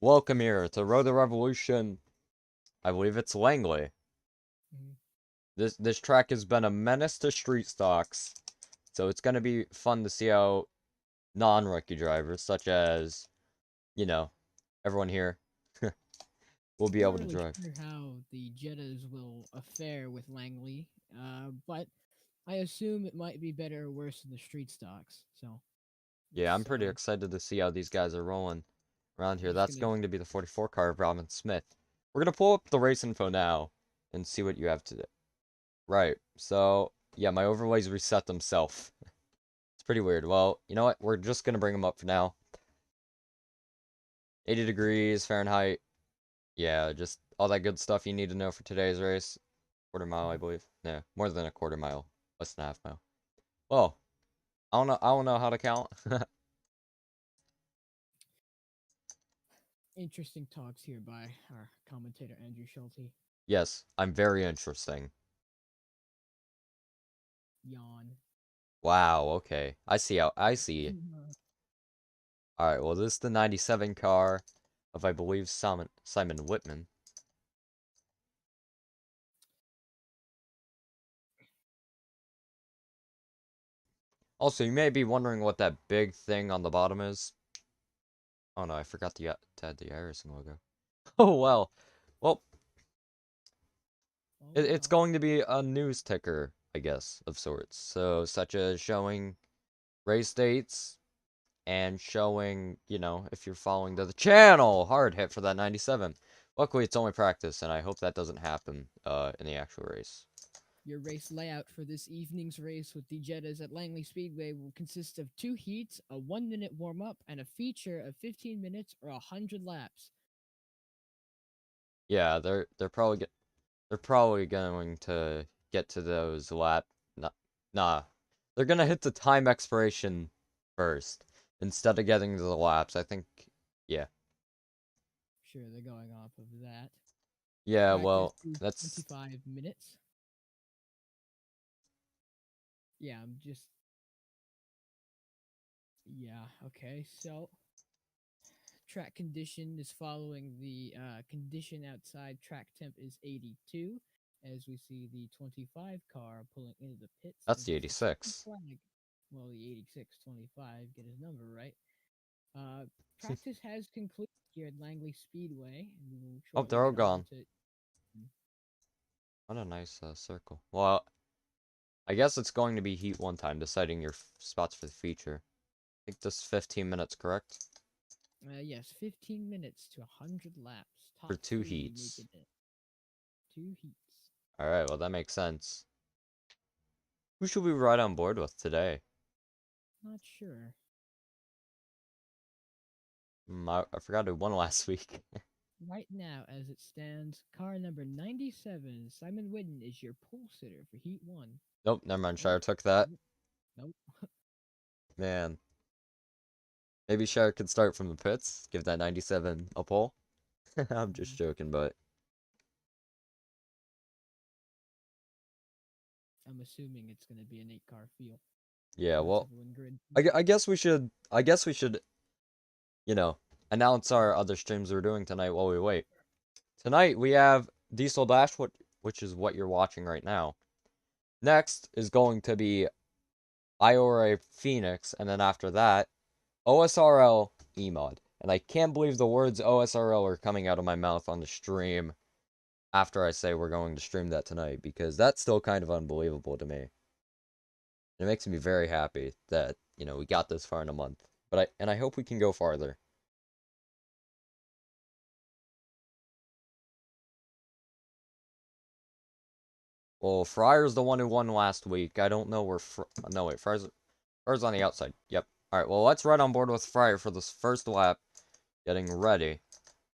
Welcome here to Road to Revolution. I believe it's Langley. Mhm. This track has been a menace to street stocks, so it's gonna be fun to see how non-rookie drivers, such as, you know, everyone here, will be I'm able not to really drive. sure how the Jettas will fare with Langley, but I assume it might be better or worse than the street stocks. So Yeah, I'm let's pretty excited to see how these guys are rolling around we're here. just That's gonna going to be the 44 car of Robin Smith. We're gonna pull up the race info now and see what you have to do. Right. So yeah, my overlays reset themselves. It's pretty weird. Well, you know what? We're just gonna bring them up for now. 80 degrees Fahrenheit. Yeah, just all that good stuff you need to know for today's race. Quarter mile, I believe. Yeah, more than a quarter mile. Less than a half mile. Well, I don't know. I don't know how to count. interesting talks here by our commentator Andrew Schulte. Yes, I'm very interesting. Yawn. Wow. Okay, I see how. I see. Mhm. All right. Well, this is the '97 car of, I believe, Simon Whitman. Also, you may be wondering what that big thing on the bottom is. Oh no, I forgot to add the iRacing logo. Oh well. Well, Oh it's well. going to be a news ticker, I guess, of sorts. So, such as showing race dates and showing, if you're following the channel. Hard hit for that 97. Luckily, it's only practice, and I hope that doesn't happen in the actual race. Your race layout for this evening's race with the Jettas at Langley Speedway will consist of 2 heats, a 1 minute warm up, and a feature of 15 minutes or 100 laps. Yeah, they're probably going to get to those nah. They're gonna hit the time expiration first instead of getting to the laps. I think, yeah. Sure, they're going off of that. Yeah, Practice well, is that's 25 minutes. Yeah, okay. So, track condition is following the condition outside. Track temp is 82, as we see the 25 car pulling into the pits that's as the it's the checkered 86. flag. Well, the 8625, get his number right. Practice has concluded here at Langley Speedway, and we will Oh, shortly they're all get over gone. to. What a nice circle. Well, I guess it's going to be Heat 1 time, deciding your spots for the feature. I think this is 15 minutes, correct? Yes, 15 minutes to 100 laps. For Top 2 three heats. making it. 2 heats. Alright, well, that makes sense. Who should we ride on board with today? Not sure. I forgot who won last week. Right now, as it stands, car number 97, Simon Whitten, is your pole sitter for Heat 1. Nope, never mind. Oh, Shire took that. nope, nope. Man. Maybe Shire could start from the pits. Give that 97 a pull. I'm just Mhm. joking, but I'm assuming it's going to be an 8 car field. yeah, well, Relatively grid. I guess we should, you know, announce our other streams we're doing tonight while we wait. Tonight we have Diesel Dash, which is what you're watching right now. Next is going to be IORA Phoenix, and then after that, OSRL Emod. And I can't believe the words OSRL are coming out of my mouth on the stream after I say we're going to stream that tonight, because that's still kind of unbelievable to me. It makes me very happy that, we got this far in a month. But I hope we can go farther. Well, Fryer's the one who won last week. I don't know where no wait, Fryer's on the outside. Yep. Alright, well, let's ride on board with Fryer for this first lap. Getting ready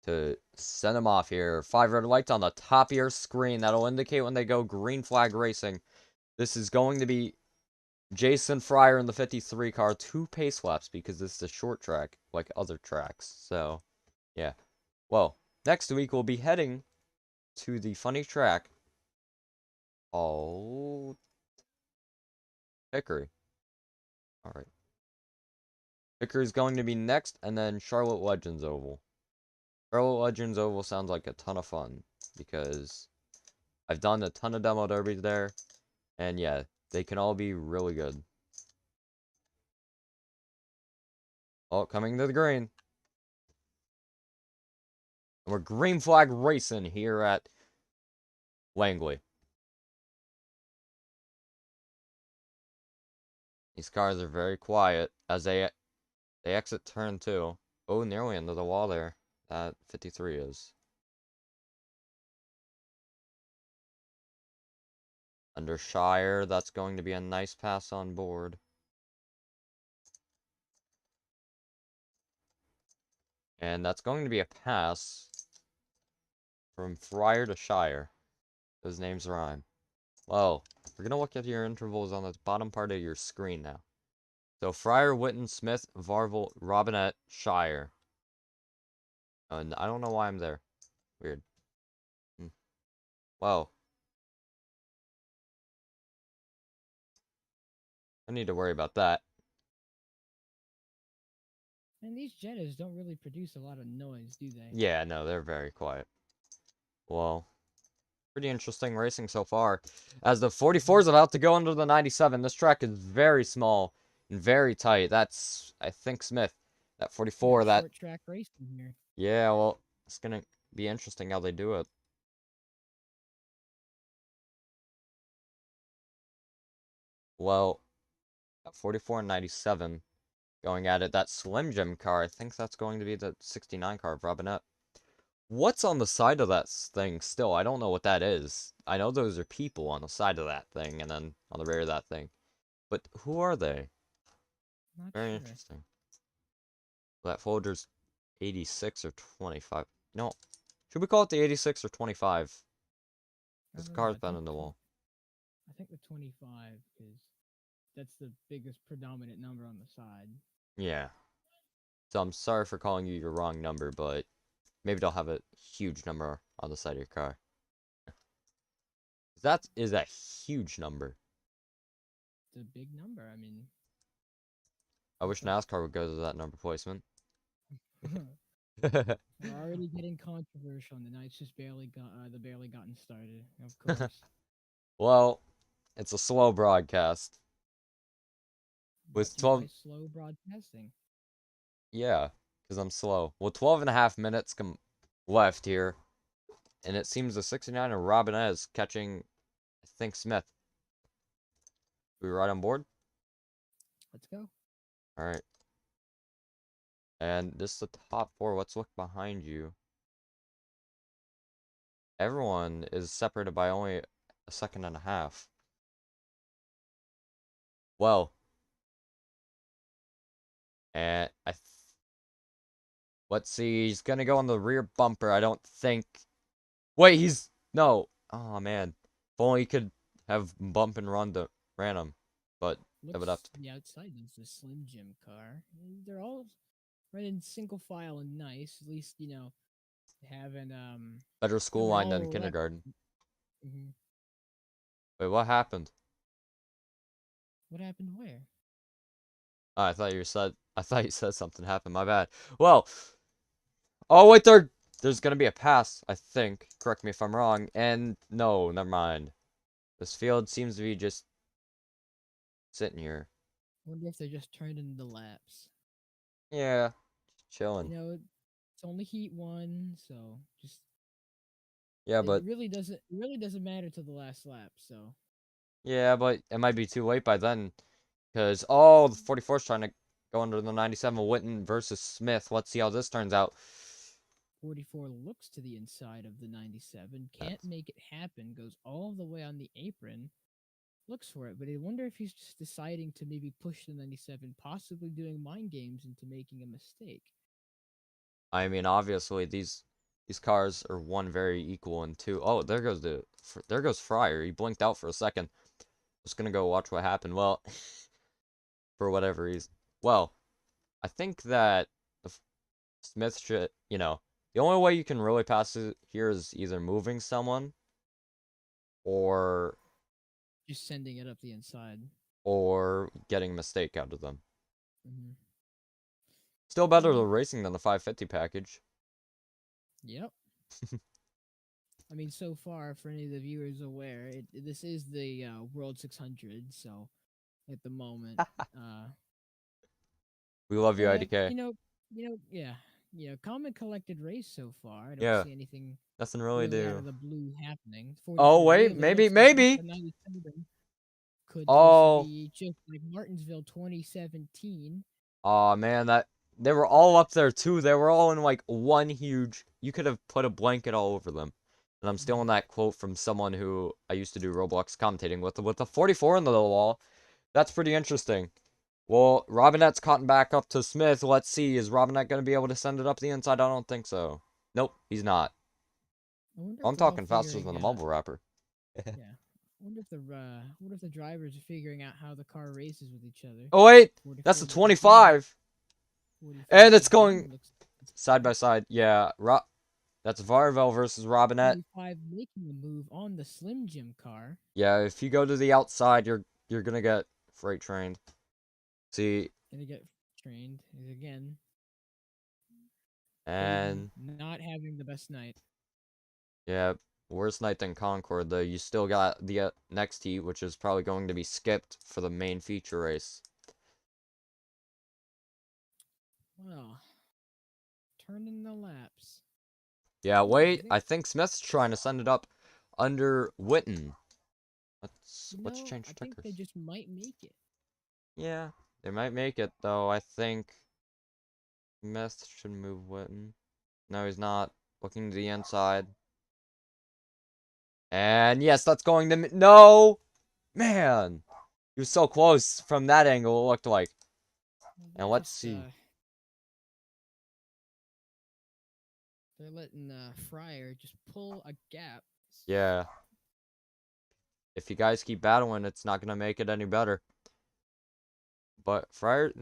to send him off here. 5 red lights on the top of your screen. That'll indicate when they go green flag racing. This is going to be Jason Fryer in the 53 car. 2 pace laps because this is a short track like other tracks. So, yeah. Well, next week we'll be heading to the funny track called Hickory. Alright. Hickory's going to be next, and then Charlotte Legends Oval. Pro Legends Oval sounds like a ton of fun because I've done a ton of demo derbies there, and yeah, they can all be really good. Oh, coming to the green. And we're green flag racing here at Langley. These cars are very quiet as they exit turn 2. Oh, nearly into the wall there. That 53 is. Under Shire, that's going to be a nice pass on board. And that's going to be a pass from Fryer to Shire. Those names rhyme. Well, we're going to look at your intervals on the bottom part of your screen now. So Fryer, Witten, Smith, Varvel, Robinette, Shire. And I don't know why I'm there. Weird. Well, I need to worry about that. And these Jettas don't really produce a lot of noise, do they? Yeah, no, they're very quiet. Well, pretty interesting racing so far. As the 44 is about to go under the 97, this track is very small and very tight. That's, I think, Smith. That 44, that... short track racing here. Yeah, well, it's going to be interesting how they do it. Well, at 44 and 97, going at it, that Slim Jim car, I think that's going to be the 69 car of Robinette. What's on the side of that thing still? I don't know what that is. I know those are people on the side of that thing and then on the rear of that thing. But who are they? Not Very sure. interesting. That Folger's 86 or 25. No. Should we call it the 86 or 25? I This don't know. car's been in the wall. I think the 25 is that's the biggest predominant number on the side. Yeah. So I'm sorry for calling you your wrong number, but maybe they'll have a huge number on the side of your car. That is a huge number. It's a big number. I mean, I wish NASCAR would go to that number placement. we're already getting controversial, and the night's just barely gotten started. Of course. Well, it's a slow broadcast. With Brought to you 12... by Slow Broadcasting. Yeah, because I'm slow. Well, 12 and a half minutes left here. And it seems the 69 of Robinette is catching, I think, Smith. We right on board? Let's go. All right. And this is the top 4. Let's look behind you. Everyone is separated by only a second and a half. Well. And let's see. He's going to go on the rear bumper. I don't think. Wait, he's... No. Oh, man. If only he could have bump and ran him. But that would have to... The outside is the Slim Jim car. They're all running single file and nice. At least having Better school line than kindergarten. Wait, what happened? What happened where? Oh, I thought you said something happened. My bad. Well, oh wait, there's gonna be a pass, I think. Correct me if I'm wrong. And no, never mind. This field seems to be just sitting here. Wonder if they're just turning the laps. Yeah, just chilling. It's only heat 1, so just Yeah, but it really doesn't matter to the last lap. So yeah, but it might be too late by then, because oh, the 44's trying to go under the 97. Witten versus Smith. Let's see how this turns out. 44 looks to the inside of the 97, can't make it happen, goes all the way on the apron, looks for it, but I wonder if he's just deciding to maybe push the 97, possibly doing mind games into making a mistake. I mean, obviously these cars are one very equal and two. Oh, there goes Fryer. He blinked out for a second. Just gonna go watch what happened. Well, for whatever reason. Well, I think that the Smith should, the only way you can really pass it here is either moving someone or Just sending it up the inside. or getting a mistake out of them. Mm-hmm. Still better than racing than the 550 package. Yep. I mean, so far, for any of the viewers aware, this is the World 600. So at the moment, uh, We love you, but IDK. yeah, common collected race so far. I don't Yeah, see anything nothing really really out do. of the blue happening. Oh 44. wait, It maybe, looks like maybe. the 97 could just Oh, be just like Martinsville 2017. oh man, that they were all up there too. They were all in like one huge. You could have put a blanket all over them. And I'm stealing Mhm. that quote from someone who I used to do Roblox commentating with the 44 in the wall. That's pretty interesting. Well, Robinette's caught back up to Smith. Let's see. Is Robinette going to be able to send it up the inside? I don't think so. Nope, he's not. I wonder if I'm they're all talking faster than figuring a out. mumble rapper. Yeah. What if the drivers are figuring out how the car races with each other? Oh, wait. That's 44 the looking good. 25. 44 And it's again going looks side by good. side. Yeah, that's Varvel versus Robinette. 25 making a move on the Slim Jim car. Yeah, if you go to the outside, you're gonna get freight trained. See, Gonna get trained. He's again fading, and not having the best night. yeah, worse night than Concord, though. You still got the next heat, which is probably going to be skipped for the main feature race. Well, turning the laps. Yeah, Ooh, wait, I think Smith's trying to send it up under Witten. Let's change I think they stickers. just might make it. Yeah, they might make it, though. I think Smith should move Witten. No, he's not. Looking to the inside. And yes, that's going to... No! Man! He was so close from that angle, it looked like. Well, And let's see. they're letting Fryer just pull a gap. Yeah. If you guys keep battling, it's not going to make it any better. But Fryer's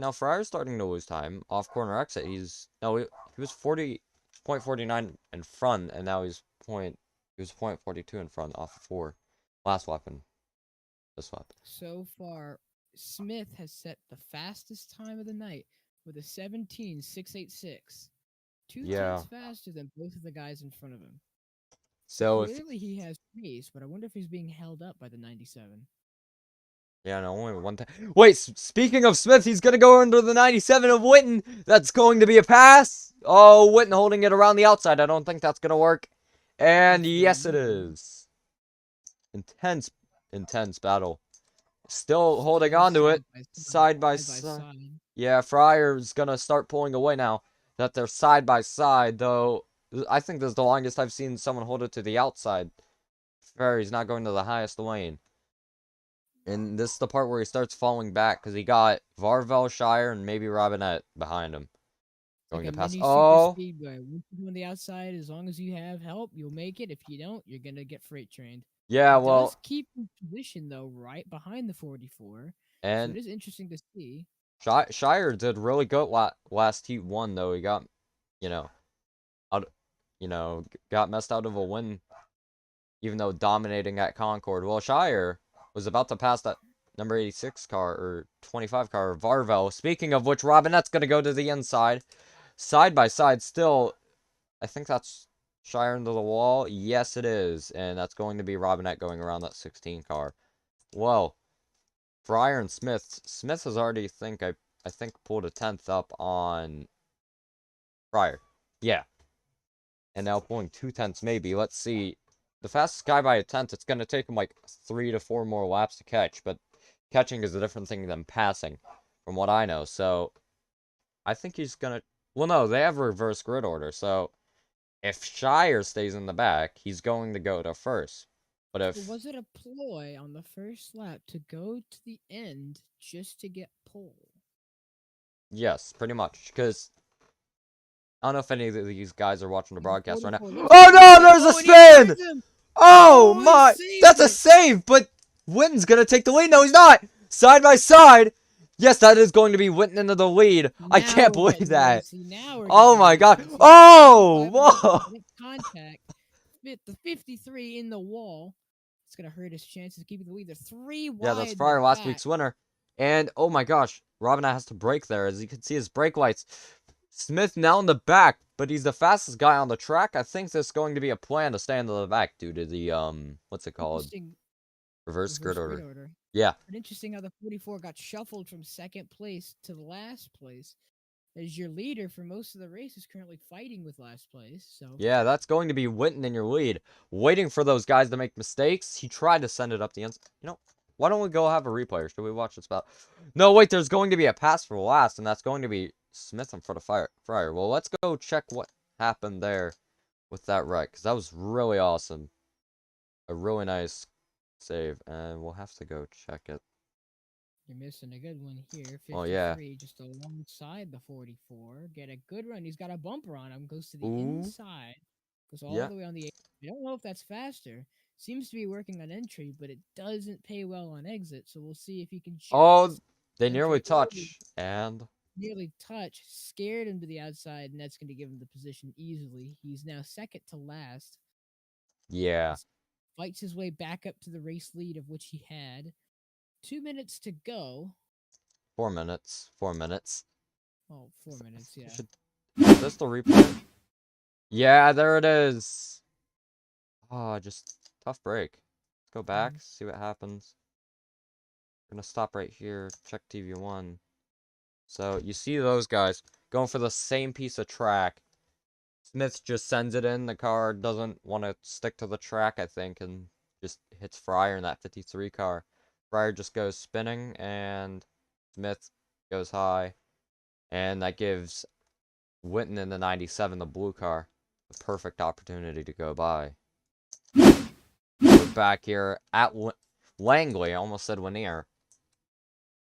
starting to lose time. Off corner exit, no, he was 40.49 in front, and now he was 0.42 in front off of 4. Last weapon. This weapon. So far, Smith has set the fastest time of the night with a 17.686. Two Yeah. tenths faster than both of the guys in front of him. So So if clearly he has pace, but I wonder if he's being held up by the 97. Yeah, no, only one time. Wait, speaking of Smith, he's going to go under the 97 of Witten. That's going to be a pass. Oh, Witten holding it around the outside. I don't think that's going to work. And That's gonna yes, it make it. is. Intense, intense battle. Still holding Still on to it. Side by side by side. side. Yeah, Fryer's going to start pulling away now. That they're side by side, though. I think this is the longest I've seen someone hold it to the outside. Fryer's not going to the highest lane. And this is the part where he starts falling back because he got Varvel, Shire, and maybe Robinette behind him. Like Going a to pass. mini super Oh! speedway. Once you go on the outside, as long as you have help, you'll make it. If you don't, you're gonna get freight trained. Yeah, He does well, keep in position though, right behind the 44. So and it is interesting to see. Shire did really good last heat one, though. He got, you know, out, got messed out of a win, even though dominating at Concord. Well, Shire was about to pass that number 86 car, or 25 car, Varvel. Speaking of which, Robinette's going to go to the inside. Side by side, still, I think that's Shire into the wall. Yes, it is. And that's going to be Robinette going around that 16 car. Whoa. Fryer and Smith. Smith has already, I think, pulled a 10th up on Fryer. Yeah. And now pulling 2/10 maybe. Let's see. The fastest guy by a 10th, it's going to take him like 3 to 4 more laps to catch. But catching is a different thing than passing, from what I know. So, I think he's going to... Well, no, they have reverse grid order. So, if Shire stays in the back, he's going to go to first. But So if... was it a ploy on the first lap to go to the end just to get pole? Yes, pretty much. Because I don't know if any of these guys are watching the And the broadcast right now. 44 looks Oh like he's no, gonna. there's a Oh, and he spin! finds him. Oh Oh, he my! saved That's a it. save, but Witten's going to take the lead. No, he's not! Side by side! Yes, that is going to be Witten into the lead. I Now can't we're believe getting that. racy. Now we're Oh getting my god. racy. So Oh! 25 left, Whoa! net contact. The 53 in the wall. It's gonna hurt his chances of keeping the lead. They're 3 Yeah, that's wide Fryer, last back. week's winner. And, oh my gosh, Robinette has to brake there. As you can see, his brake lights. Smith now in the back, but he's the fastest guy on the track. I think there's going to be a plan to stay in the back due to the, what's it called? Interesting Reverse grid reverse grid order. order. Yeah. But interesting how the 44 got shuffled from second place to last place. As your leader for most of the race is currently fighting with last place. So Yeah, that's going to be Witten in your lead, waiting for those guys to make mistakes. He tried to send it up the inside. You know, why don't we go have a replay, or should we watch this battle? No, wait, there's going to be a pass for last, and that's going to be Smith in front of Fryer. Well, let's go check what happened there with that wreck, because that was really awesome. A really nice save, and we'll have to go check it. you're missing a good one here. Oh, yeah. 53 just alongside the 44. Get a good run. He's got a bumper on him. Goes to the Ooh, inside. Goes all yeah. the way on the eight. I don't know if that's faster. Seems to be working on entry, but it doesn't pay well on exit. So we'll see if he can Oh, just they nearly entry early. touch, and Nearly touch, scared him to the outside, and that's going to give him the position easily. He's now second to last. yeah. Fights his way back up to the race lead of which he had. 2 minutes to go. 4 minutes. 4 minutes. Oh, 4 minutes, yeah. Is this the replay? Yeah, there it is. Oh, just tough break. Let's go back, see what happens. Gonna stop right here, check TV1. So, you see those guys going for the same piece of track. Smith just sends it in. The car doesn't want to stick to the track, I think, and just hits Fryer in that 53 car. Fryer just goes spinning, and Smith goes high. And that gives Witten in the 97, the blue car, the perfect opportunity to go by. We're back here at Langley, I almost said Lanier.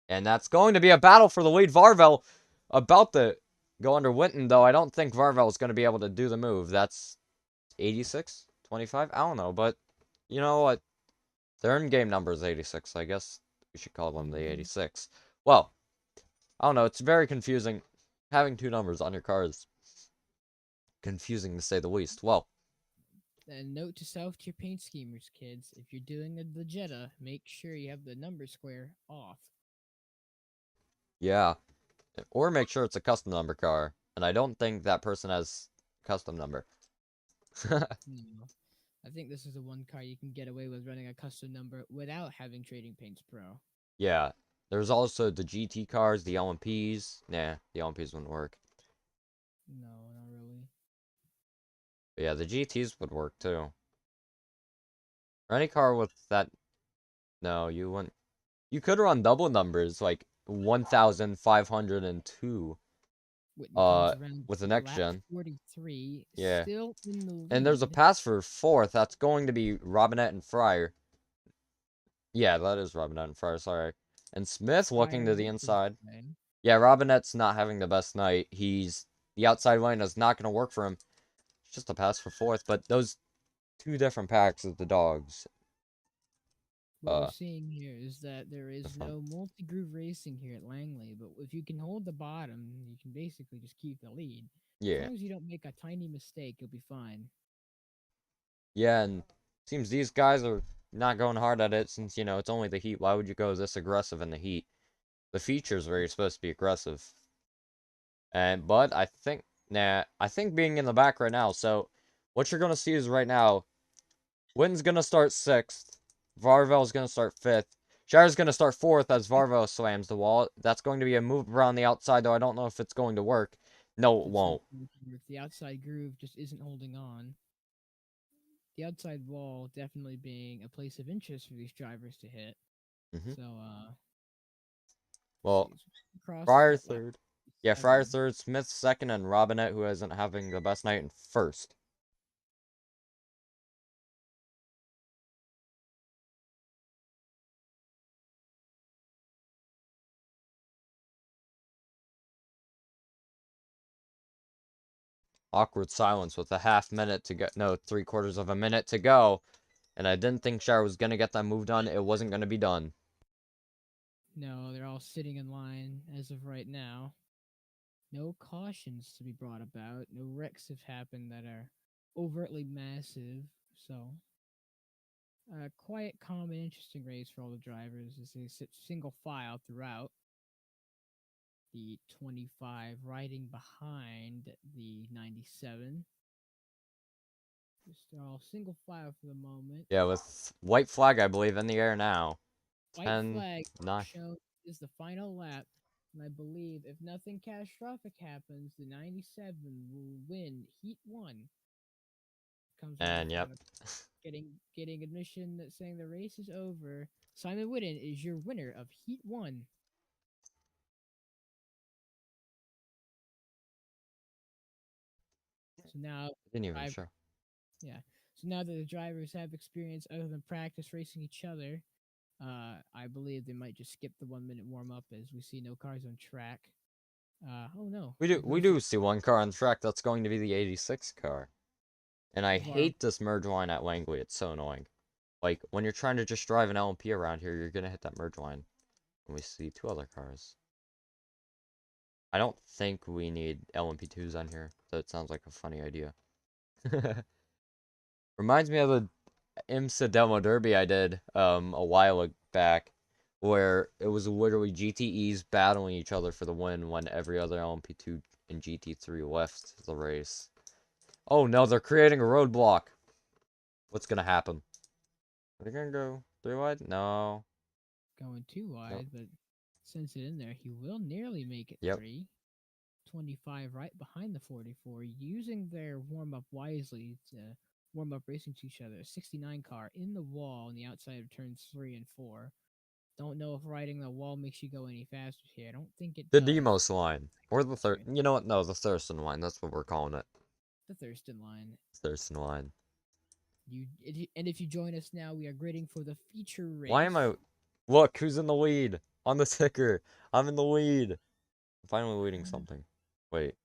And that's going to be a battle for the lead. Varvel about to go under Winton, though. I don't think Varvel is going to be able to do the move. That's 86? 25? I don't know, but you know what? Their in-game number is 86. I guess we should call them the 86. Well, I don't know. It's very confusing. Having two numbers on your car is confusing to say the least. Well, And note to self to your paint schemers, kids. If you're doing the Jetta, make sure you have the number square off. yeah. Or make sure it's a custom number car. And I don't think that person has custom number. No. I think this is the one car you can get away with running a custom number without having Trading Paints Pro. Yeah. There's also the GT cars, the LMPs. Nah, the LMPs wouldn't work. No, not really. But yeah, the GTs would work too. Or any car with that. No, you wouldn't. You could run double numbers, like 1,502. Witten comes around With the to next lap gen. 43, Yeah. still in the And there's a lead. pass for fourth. That's going to be Robinette and Fryer. Yeah, that is Robinette and Fryer, sorry. And Smith looking Fire to the late this inside. time. Yeah, Robinette's not having the best night. The outside lane is not going to work for him. It's just a pass for fourth, but those two different packs of the dogs. What we're seeing here is that there The is front. no multi-groove racing here at Langley, but if you can hold the bottom, you can basically just keep the lead. As Yeah. long as you don't make a tiny mistake, you'll be fine. Yeah, and seems these guys are not going hard at it since, it's only the heat. Why would you go this aggressive in the heat? The features where you're supposed to be aggressive. But I think being in the back right now, so what you're gonna see is right now, Witten's gonna start sixth, Varvel's gonna start fifth, Shire's gonna start fourth as Varvel slams the wall. That's going to be a move around the outside, though I don't know if it's going to work. No, it It's not won't. going to work. The outside groove just isn't holding on. The outside wall definitely being a place of interest for these drivers to hit. Hmm. So, Well, see, across Fryer at lap third. Yeah, Fryer 7. third, Smith second, and Robinette, who isn't having the best night, in first. Awkward silence with a half minute to go. No, three-quarters of a minute to go. And I didn't think Shire was going to get that move done. It wasn't going to be done. No, they're all sitting in line as of right now. No cautions to be brought about. No wrecks have happened that are overtly massive. So, quiet, calm, and interesting race for all the drivers as they sit single file throughout. The 25 riding behind the 97. Just all single file for the moment. Yeah, with white flag, I believe, in the air now. White 10, flag 9. shown is the final lap. And I believe if nothing catastrophic happens, the 97 will win Heat 1. Comes off And, yep. getting admission that saying the race is over. Simon Whitten is your winner of Heat 1. So now, Didn't even show. yeah. So now that the drivers have experience other than practice racing each other, I believe they might just skip the 1 minute warm up as we see no cars on track. Oh no. We do see one car on track. That's going to be the 86 car. And I hate this merge line at Langley. It's so annoying. Like, when you're trying to just drive an LMP around here, you're going to hit that merge line. And we see 2 other cars. I don't think we need LMP2s on here. That sounds like a funny idea. Reminds me of the IMSA demo derby I did a while back, where it was literally GTEs battling each other for the win when every other LMP2 and GT3 left the race. Oh no, they're creating a roadblock. What's gonna happen? Are they gonna go 3 wide? No. Going too wide, Nope. but since it in there, he will nearly make it Yep. 3. 25 right behind the 44, using their warm up wisely to warm up racing to each other. 69 car in the wall on the outside of turns 3 and 4. Don't know if riding the wall makes you go any faster here. I don't think it The does. Demos line. Or the third. You know what? No, the Thurston line. That's what we're calling it. The Thurston line. Thurston line. And if you join us now, we are grading for the feature race. Why am I... Look, who's in the lead? On the ticker. I'm in the lead. I'm finally leading something. Wait.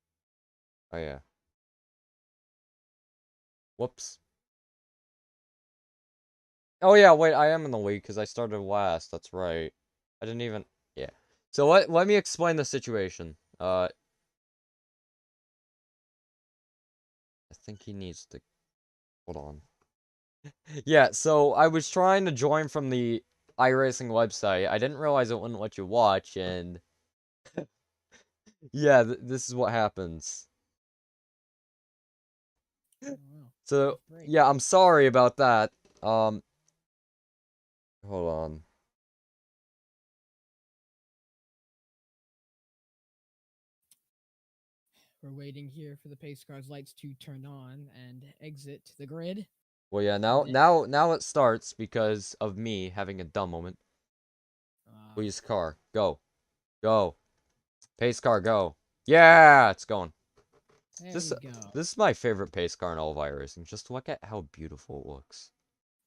Oh, yeah. Whoops. Oh, yeah, wait, I am in the lead because I started last. That's right. I didn't even... Yeah. So let me explain the situation. I think he needs to... Hold on. Yeah, so I was trying to join from the iRacing website. I didn't realize it wouldn't let you watch, and... Yeah, this is what happens. Oh, wow. So, yeah, I'm sorry about that. Hold on. We're waiting here for the pace car's lights to turn on and exit the grid. Well, yeah, now it starts because of me having a dumb moment. Please, car, go. Go. Pace car, go. Yeah, it's going. There This we go. this is my favorite pace car in all of iRacing. Just look at how beautiful it looks.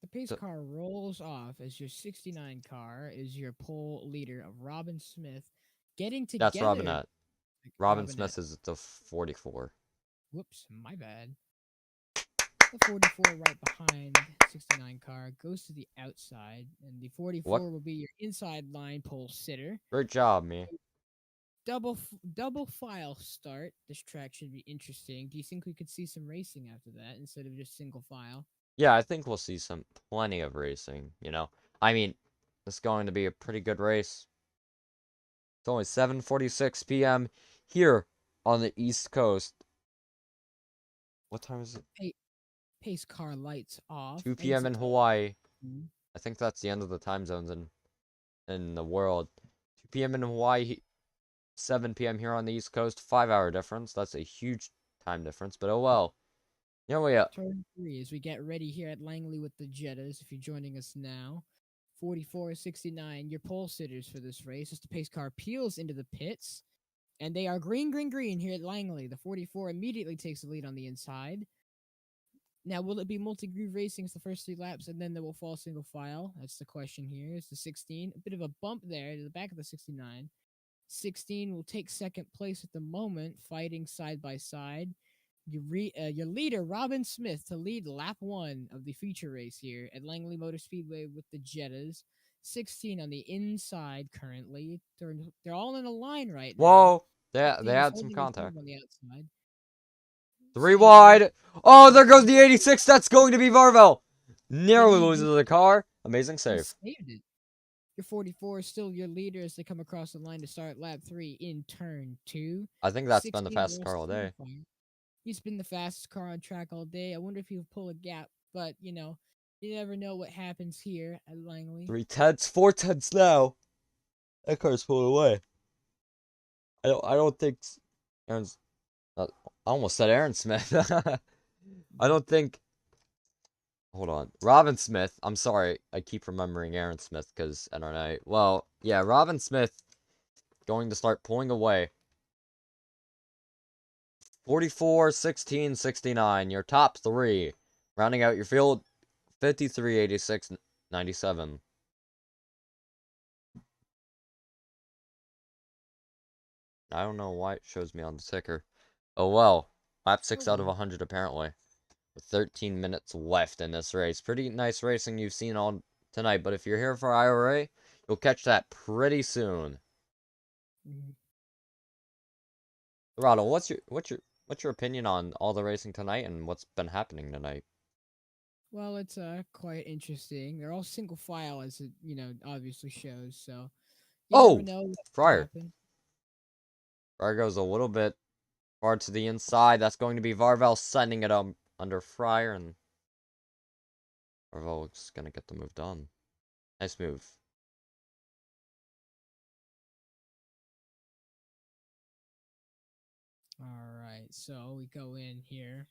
The pace car rolls off as your 69 car is your pole leader of Robin Smith getting together. That's Robinette. Robin Smith is the 44. Whoops, my bad. The 44 right behind 69 car goes to the outside, and the 44 will be your inside line pole sitter. Great job, me. Double file start. This track should be interesting. Do you think we could see some racing after that instead of just single file? Yeah, I think we'll see plenty of racing, you know. I mean, it's going to be a pretty good race. It's only 7:46 p.m. here on the East Coast. What time is it? Pace car lights off. 2 p.m. in Hawaii. I think that's the end of the time zones in the world. 2 p.m. in Hawaii, 7 p.m. here on the East Coast. 5-hour difference. That's a huge time difference, but oh well. Yeah, we Turn 3 as we get ready here at Langley with the Jettas. If you're joining us now, 44-69, your pole sitters for this race. As the pace car peels into the pits, and they are green here at Langley. The 44 immediately takes the lead on the inside. Now, will it be multi-groove racing the first 3 laps, and then they will fall single file? That's the question here. It's the 16. A bit of a bump there to the back of the 69. 16 will take second place at the moment, fighting side by side. Your leader, Robin Smith, to lead lap 1 of the feature race here at Langley Motor Speedway with the Jettas. 16 on the inside currently. They're all in a line right now. Whoa! They had some contact. On the outside. 3 wide. Oh, there goes the 86. That's going to be Varvel. Nearly loses the car. Amazing save. He saved it. Your 44 is still your leader as they come across the line to start lap 3 in turn 2. I think that's been the 16 fastest will car all still day. fire. He's been the fastest car on track all day. I wonder if he'll pull a gap, but you never know what happens here at Langley. 3/10, 4/10 now. That car's pulled away. I don't think Aaron's. I almost said Aaron Smith. I don't think. Hold on, Robin Smith. I'm sorry, I keep remembering Aaron Smith because I don't know. Well, yeah, Robin Smith going to start pulling away. 44, 16, 69. Your top three, rounding out your field. 53, 86, 97. I don't know why it shows me on the ticker. Oh well. Lap 6 Oh out of well. 100 apparently. With 13 minutes left in this race. Pretty nice racing you've seen all tonight, but if you're here for IORA, you'll catch that pretty soon. Mhm. Rado, what's your opinion on all the racing tonight and what's been happening tonight? Well, it's quite interesting. They're all single file, as it obviously shows. So you never Oh! know what could Fryer. happen. Fryer goes a little bit far to the inside. That's going to be Varvel sending it under Fryer, and Varvel's going to get the move done. Nice move. All right, so we go in here.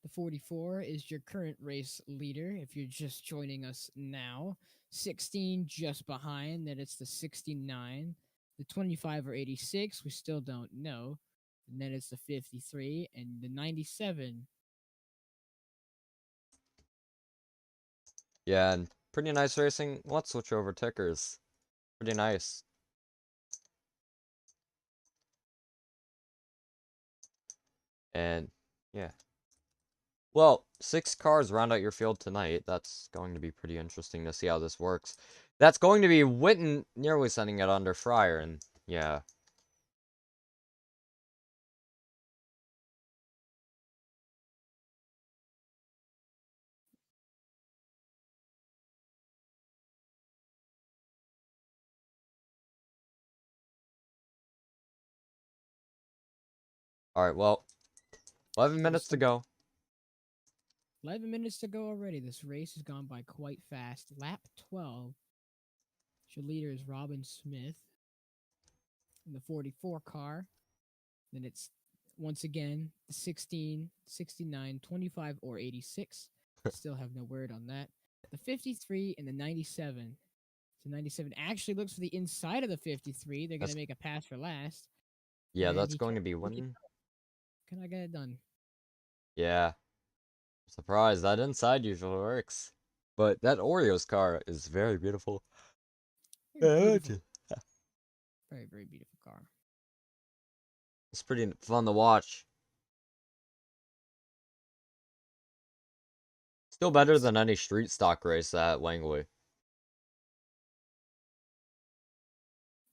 The 44 is your current race leader if you're just joining us now. 16 just behind, then it's the 69. The 25 or 86, we still don't know. And then it's the 53 and the 97. Yeah, and pretty nice racing. Let's switch over tickers. Pretty nice. And, yeah. Well, 6 cars round out your field tonight. That's going to be pretty interesting to see how this works. That's going to be Witten nearly sending it under Fryer, and yeah. Alright, well, 11 So minutes to go. 11 minutes to go already. This race has gone by quite fast. Lap 12. Your leader is Robin Smith in the 44 car. Then it's once again the 16, 69, 25, or 86. Still have no word on that. The 53 and the 97. So 97 actually looks for the inside of the 53. They're going to That's make a pass for last. Yeah, And that's he going can't to be make it. Witten. Can I get it done? Yeah. Surprised that inside usually works. But that Oreos car is very beautiful. Very Yeah, beautiful. Very, very beautiful car. it's pretty fun to watch. Still better Yes. than any street stock race at Langley.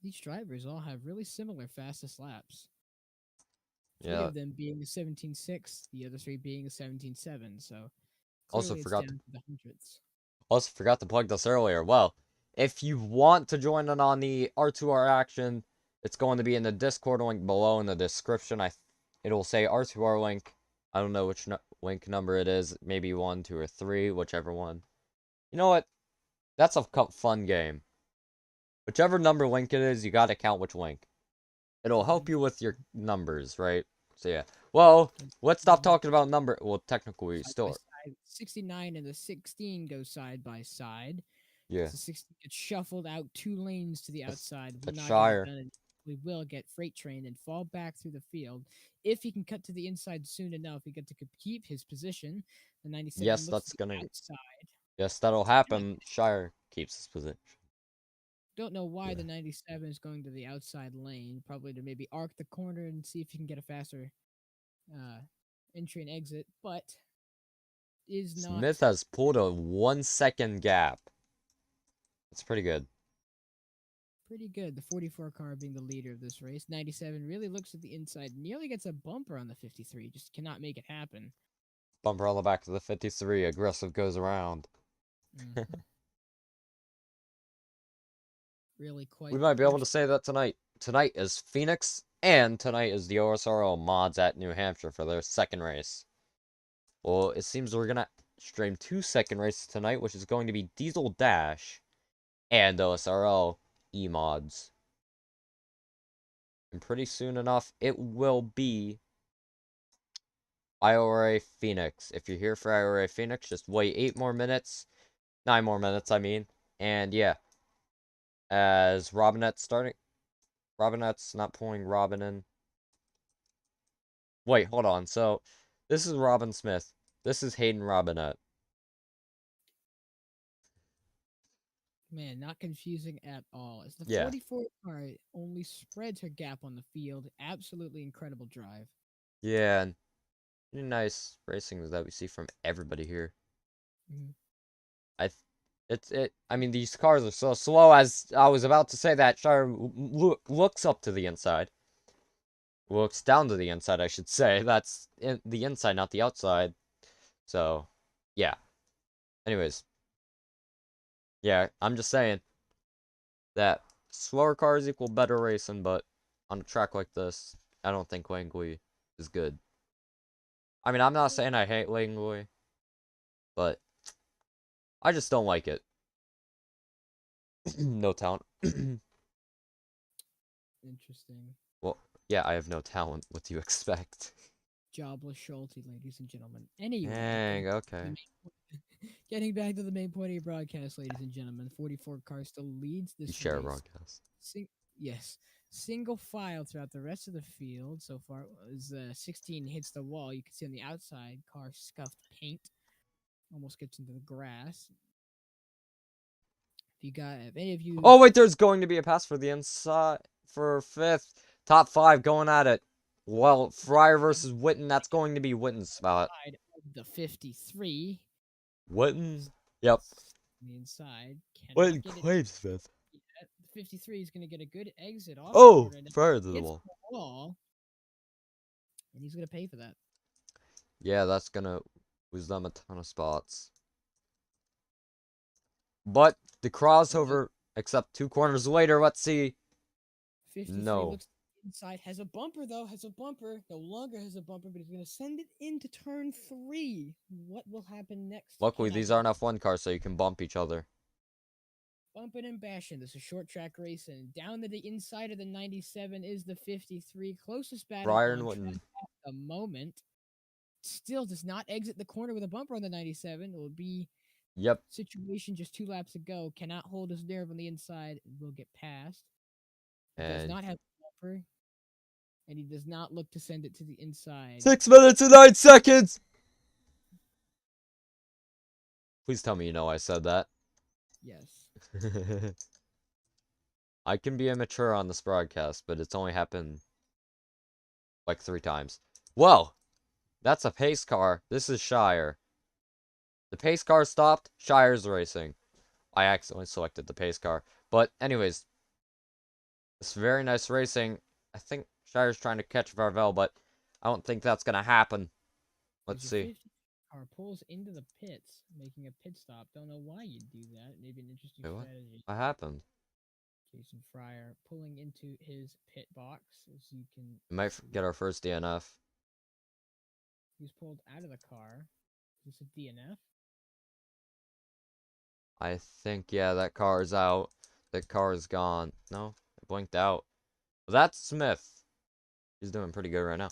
These drivers all have really similar fastest laps. Three Yeah. of them being a 17.6, the other three being a 17.7. So Also clearly it's forgot to down to the hundredths. Also forgot to plug this earlier. Well, if you want to join in on the R2R action, it's going to be in the Discord link below in the description. It'll say R2R link. I don't know which link number it is. Maybe 1, 2, or 3, whichever one. You know what? That's a fun game. Whichever number link it is, you gotta count which link. It'll help you with your numbers, right? So yeah. Well, let's stop talking about number. Well, technically, Side by still, side. 69 and the 16 go side by side. yeah. So 16 gets shuffled out 2 lanes to the That's outside. Will that's not get it Shire. done. We will get freight train and fall back through the field. If he can cut to the inside soon enough, he get to keep his position. The 97 Yes, looks to that's the gonna. outside. Yes, that'll happen. Shire keeps his position. Don't know why Yeah. the 97 is going to the outside lane. Probably to maybe arc the corner and see if he can get a faster uh, entry and exit, but is not Smith has pulled a 1 second gap. That's pretty good. pretty good. The 44 car being the leader of this race. 97 really looks at the inside, nearly gets a bumper on the 53, just cannot make it happen. Bumper on the back of the 53. Aggressive goes around. Mhm. really We quite might be able to harsh. say that tonight. Tonight is Phoenix, and tonight is the OSRO mods at New Hampshire for their second race. Well, it seems we're gonna stream 2 second races tonight, which is going to be Diesel Dash and OSRO E-mods. And pretty soon enough, it will be IORA Phoenix. If you're here for IORA Phoenix, just wait 8 more minutes. 9 more minutes, I mean. And yeah, as Robinette's starting. Robinette's not pulling Robin in. Wait, hold on. So, this is Robin Smith. This is Hayden Robinette. Man, not confusing at all. As the Yeah. 44 car only spreads her gap on the field. Absolutely incredible drive. Yeah, and nice racing that we see from everybody here. Mhm. I mean, these cars are so slow. As I was about to say that, Shire looks up to the inside. Looks down to the inside, I should say. That's the inside, not the outside. So, yeah. Anyways, yeah, I'm just saying that slower cars equal better racing, but on a track like this, I don't think Langley is good. I mean, I'm not saying I hate Langley, but I just don't like it. No talent. Interesting. Well, yeah, I have no talent. What do you expect? Jobless Schulte, ladies and gentlemen. Anyway, Dang, okay. getting back to the main point of your broadcast, ladies and gentlemen. 44 car still leads You this share a race. broadcast. Yes, single file throughout the rest of the field so far. As 16 hits the wall, you can see on the outside, car scuffed paint, almost gets into the grass. If any of you, Oh, wait, there's going to be a pass for the inside for fifth. Top 5 going at it. Well, Fryer versus Witten. That's going to be Witten's spot. side of the 53, Witten? Yep. on the inside, cannot Witten get it. claims fifth. Yet. The 53 is going to get a good exit off the Oh, corner. Now Fryer to the hits wall. the wall, and he's going to pay for that. Yeah, that's going to lose them a ton of spots. But the crossover, except 2 corners later, let's see. 53 No. looks inside, has a bumper though, has a bumper. No longer has a bumper, but he's going to send it into turn 3. What will happen next? Luckily, Cannot these get aren't F1 cars, so you can bump each other. bumping and bashing. This is short track racing. Down to the inside of the 97 is the 53. Closest battle Fryer and on track Witten. at the moment. Still does not exit the corner with a bumper on the 97. It will be Yep. situation just 2 laps ago. Cannot hold his nerve on the inside. Will get past. Does And not have a bumper. And he does not look to send it to the inside. 6 minutes and 9 seconds! Please tell me you know I said that. Yes. I can be immature on this broadcast, but it's only happened like 3 times. Whoa! That's a pace car. This is Shire. The pace car stopped. Shire's racing. I accidentally selected the pace car. But anyways, it's very nice racing. I think Shire's trying to catch Varvel, but I don't think that's going to happen. Let's As your see. 50 car pulls into the pits, making a pit stop. Don't know why you'd do that. Maybe an interesting Wait, what? strategy. What happened? Jason Fryer pulling into his pit box, as you can We might see. get our first DNF. He's pulled out of the car. Is this a DNF? I think, yeah, that car is out. That car is gone. No, it blinked out. Well, that's Smith. He's doing pretty good right now.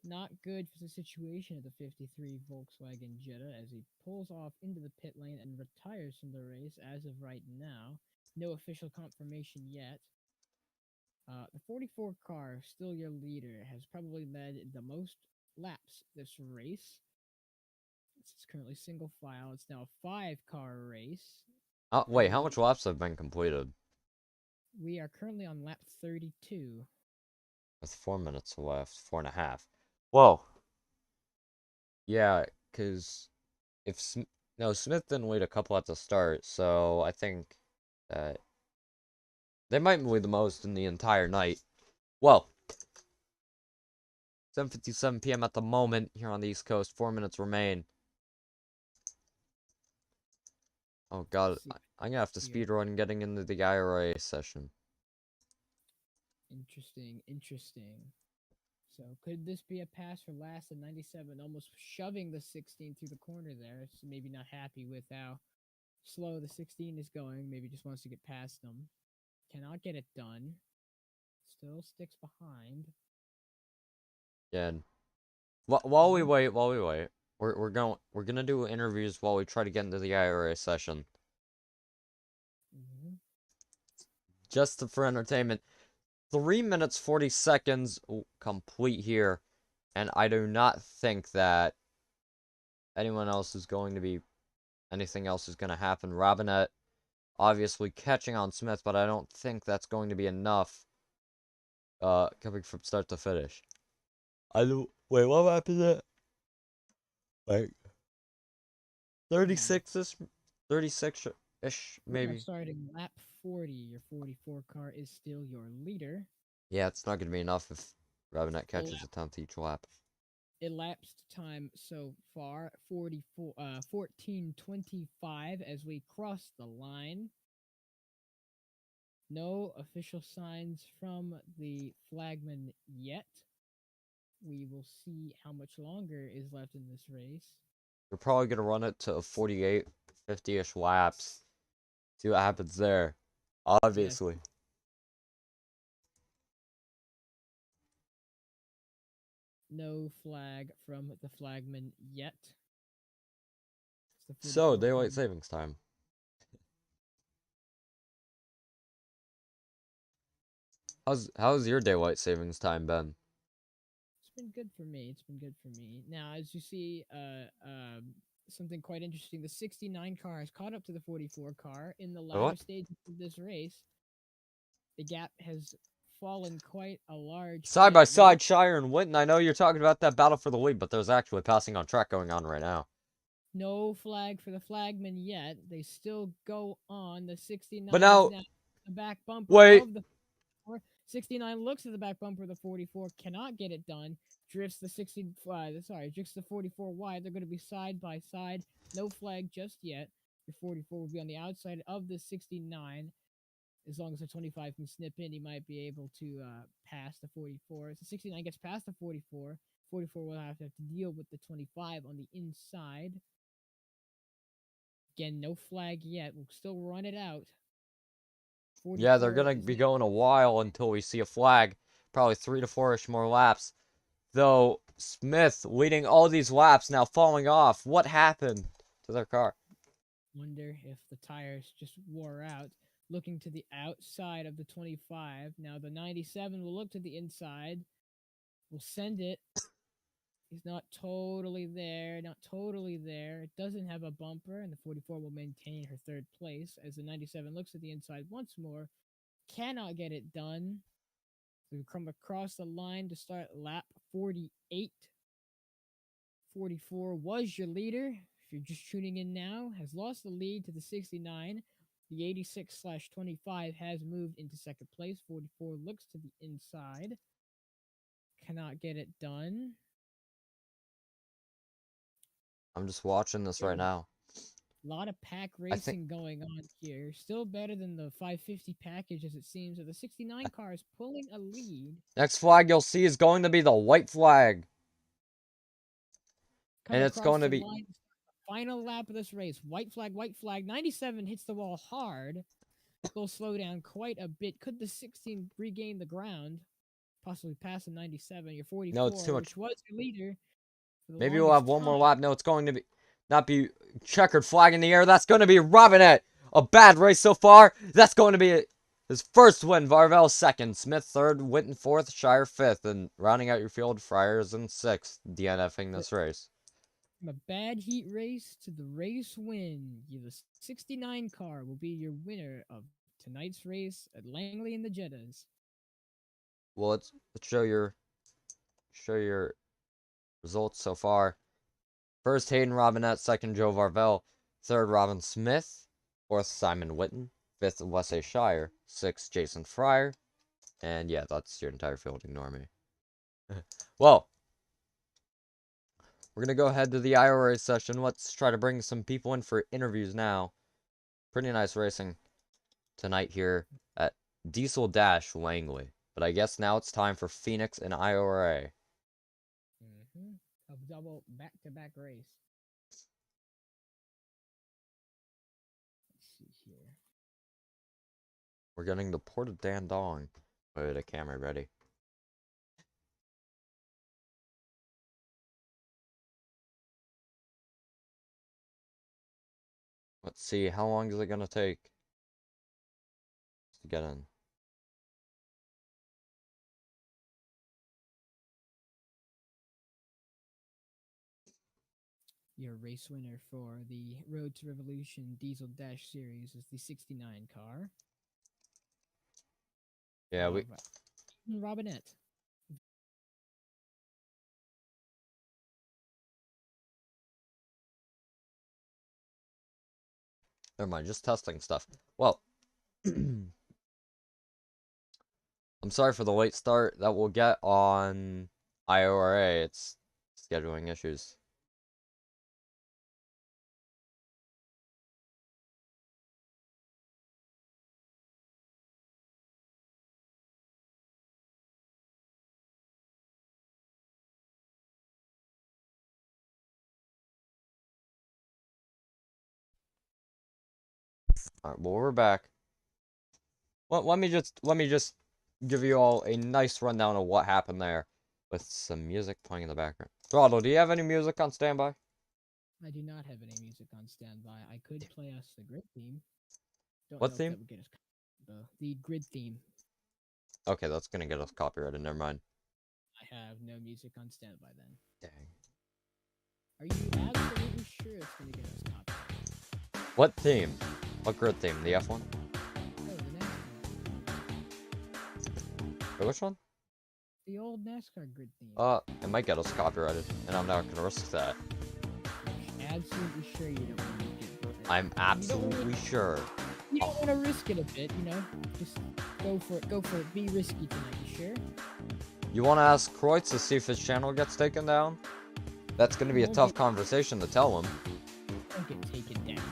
Not good for the situation of the 53 Volkswagen Jetta as he pulls off into the pit lane and retires from the race as of right now. No official confirmation yet. The 44 car, still your leader, has probably led the most laps this race. This is currently single file. It's now a 5-car race. Oh, wait, how much laps have been completed? We are currently on lap 32. With 4 minutes left. 4.5. Whoa. Yeah, because if no, Smith didn't lead a couple at the start, so I think that they might lead the most in the entire night. Whoa. 7:57 p.m. at the moment here on the East Coast. 4 minutes remain. Oh god, See I'm gonna have to here. speedrun getting into the IRA session. Interesting, interesting. So could this be a pass for last at 97, almost shoving the 16 through the corner there? So maybe not happy with how slow the 16 is going. Maybe just wants to get past them. Cannot get it done. Still sticks behind. Yeah. While we No. wait, we're gonna do interviews while we try to get into the IRA session. Mhm. Just for entertainment. 3 minutes 40 seconds complete here, and I do not think that anyone else is going to be anything else is going to happen. Robinette obviously catching on Smith, but I don't think that's going to be enough coming from start to finish. I do wait, what happened there? Like Hmm. 36ish 36ish We are maybe. starting lap 40. Your 44 car is still your leader. Yeah, it's not going to be enough if Robinette catches Elap- a 10th each lap. elapsed time so far 14:25 as we cross the line. No official signs from the flagman yet. We will see how much longer is left in this race. We're probably going to run it to 48, 50-ish laps. See what happens there. Yes, Obviously. no flag from the flagman yet. It's the So, 44 car. daylight savings time. How's your daylight savings time been? It's been good for me. It's been good for me. Now, as you see, something quite interesting. The 69 car has caught up to the 44 car in the latter What? stages of this race. The gap has fallen quite a large Side by bit. No, side, Shire and Winton. I know you're talking about that battle for the lead, but there's actually passing on track going on right now. no flag for the flagman yet. They still go on. The But 69 is now, now the back bumper wait. of the 69 looks at the back bumper of the 44, cannot get it done. Drifts the 44 wide. They're going to be side by side. No flag just yet. The 44 will be on the outside of the 69. As long as the 25 can snip in, he might be able to pass the 44. If the 69 gets past the 44, 44 will have to deal with the 25 on the inside. Again, no flag yet. We'll still run it out. Yeah, they're 44 gonna is be going a while until we see a flag. Probably 3 to 4-ish more laps. Though, Smith leading all these laps now falling off. What happened to their car? wonder if the tires just wore out. Looking to the outside of the 25. Now the 97 will look to the inside. We'll send it. He's not totally there. Not totally there. It doesn't have a bumper, and the 44 will maintain her third place as the 97 looks at the inside once more. Cannot get it done. We come across the line to start lap 48. 44 was your leader. If you're just tuning in now, has lost the lead to the 69. The 86/25 has moved into second place. 44 looks to the inside. Cannot get it done. I'm just watching this right now. A lot of pack I think racing going on here. Still better than the 550 package as it seems. So the 69 car is pulling a lead. next flag you'll see is going to be the white flag. And Coming it's across going to the be line. Final lap of this race. White flag, white flag. 97 hits the wall hard. Will slow down quite a bit. Could the 16 regain the ground? Possibly pass the 97. Your no, it's 44, too much. which was your leader for the Maybe we'll have longest one time. more lap. No, it's going to be not be checkered flag in the air. That's going to be Robinette. A bad race so far. That's going to be his first win. Varvel second, Smith third, Winton fourth, Shire fifth, and rounding out your field, Friars in sixth, DNFing this race. From a bad heat race to the race win, the 69 car will be your winner of tonight's race at Langley and the Jettas. Well, let's show your results so far. First, Hayden Robinette. Second, Joe Varvel. Third, Robin Smith. Fourth, Simon Whitten. Fifth, Wesley Shire. Sixth, Jason Fryer. And yeah, that's your entire field. Ignore me. Well, we're going to go ahead to the IORA session. Let's try to bring some people in for interviews now. pretty nice racing tonight here at Diesel Dash Langley. But I guess now it's time for Phoenix and IORA. A double back-to-back race. Let's see here. We're getting the Port of Dandong. Wait, the camera ready. Let's see, how long is it gonna take to get in? Your race winner for the Road to Revolution Diesel Dash Series is the 69 car. Yeah, we... Robinette. Never mind, just testing stuff. Well, I'm sorry for the late start that we'll get on IORA. It's scheduling issues. Alright, well, we're back. Well, let me just give you all a nice rundown of what happened there with some music playing in the background. Throttle, do you have any music on standby? I do not have any music on standby. I could play us the grid theme. Don't What know if theme? that would get us the grid theme. Okay, that's gonna get us copyrighted. Never mind. I have no music on standby then. Dang. Are you absolutely sure it's going to get us copyrighted? What theme? What grid theme? The F1? Oh, the NASCAR. Wait, which one? The old NASCAR grid theme. It might get us copyrighted, and I'm not gonna risk that. You're absolutely sure you don't want to get copyrighted. I'm absolutely sure. You don't want to risk it a bit, you know? Just go for it. Go for it. Be risky tonight, you sure? You want to ask Kreutz to see if his channel gets taken down? That's going to be a tough conversation to tell him. Don't get taken down.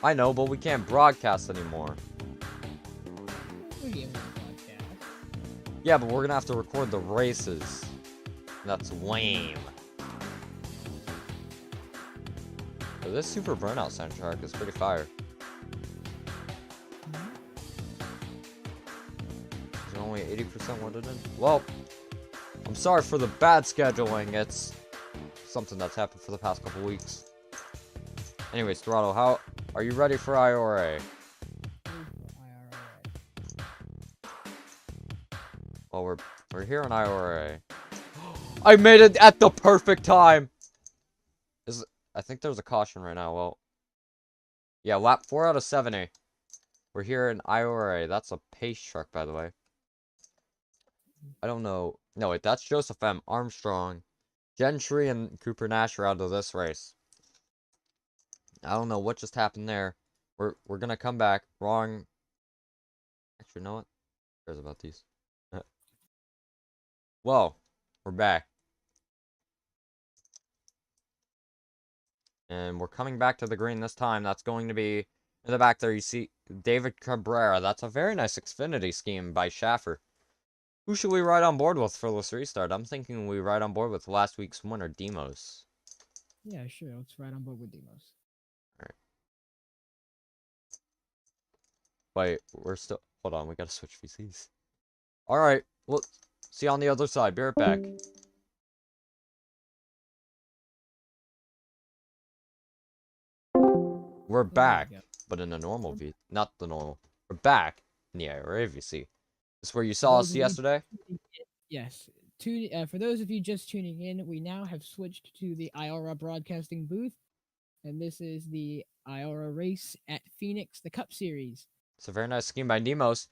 I know, but we can't broadcast anymore. We'll be able to broadcast. Yeah, but we're going to have to record the races. That's lame. But this Super Burnout soundtrack is pretty fire. Is it only 80% loaded in? Well, I'm sorry for the bad scheduling. It's something that's happened for the past couple weeks. Anyways, Throttle, how are you ready for IORA? Well, we're here on IORA. I made it at the perfect time. I think there's a caution right now. Well, yeah, lap 4 out of 70. We're here in IORA. That's a pace truck, by the way. I don't know. No, wait, that's Joseph M. Armstrong. Gentry and Cooper Nash are out of this race. I don't know what just happened there. We're gonna come back. Wrong. Actually, you know what? Who cares about these? Whoa, we're back. And we're coming back to the green this time. That's going to be in the back there. You see David Cabrera. That's a very nice Xfinity scheme by Schaefer. Who should we ride on board with for this restart? I'm thinking we ride on board with last week's winner, Demos. Yeah, sure. Let's ride on board with Demos. Alright. Wait, we're still... Hold on, we gotta switch VCs. Alright, well, see you on the other side. Be right back. We're back, but in a normal V... Not the normal. We're back in the IORA VC. This is where you saw us yesterday? Yes. For those of you just tuning in, we now have switched to the IORA broadcasting booth. And this is the IORA race at Phoenix, the Cup Series. It's a very nice scheme by Demos.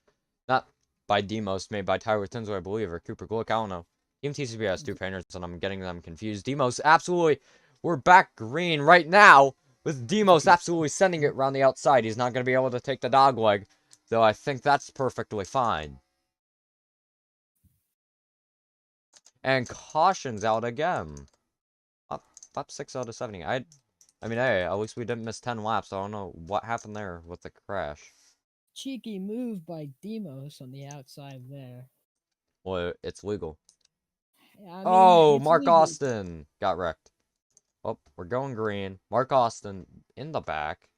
Not by Demos, made by Tyler Tinsley, I believe, or Cooper Glick, I don't know. Team TCB has two painters, and I'm getting them confused. Demos, absolutely. We're back green right now, with Demos absolutely sending it around the outside. He's not going to be able to take the dog leg, though I think that's perfectly fine. And caution's out again. Up 6 out of 70. I I mean, hey, at least we didn't miss 10 laps. I don't know what happened there with the crash. Cheeky move by Demos on the outside there. Well, it's legal. I mean, Oh, it's Mark legal. Austin got wrecked. Oh, we're going green. Mark Austin in the back.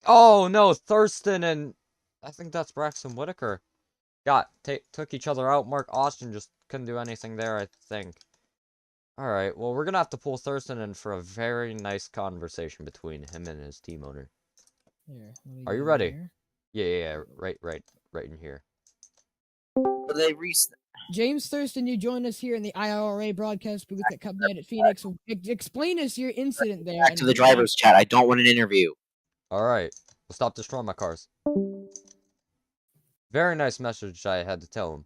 Oh, no, Thurston and I think that's Braxton Whitaker took each other out. Mark Austin just couldn't do anything there, I think. All right, well, we're going to have to pull Thurston in for a very nice conversation between him and his team owner. Here, let me Are you go ready? here. Yeah, right in here. James Thurston, you join us here in the IORA broadcast booth at Cup Night at Phoenix. Explain us your incident there. Back to the driver's chat. I don't want an interview. All right, we'll stop destroying my cars. Very nice message I had to tell him.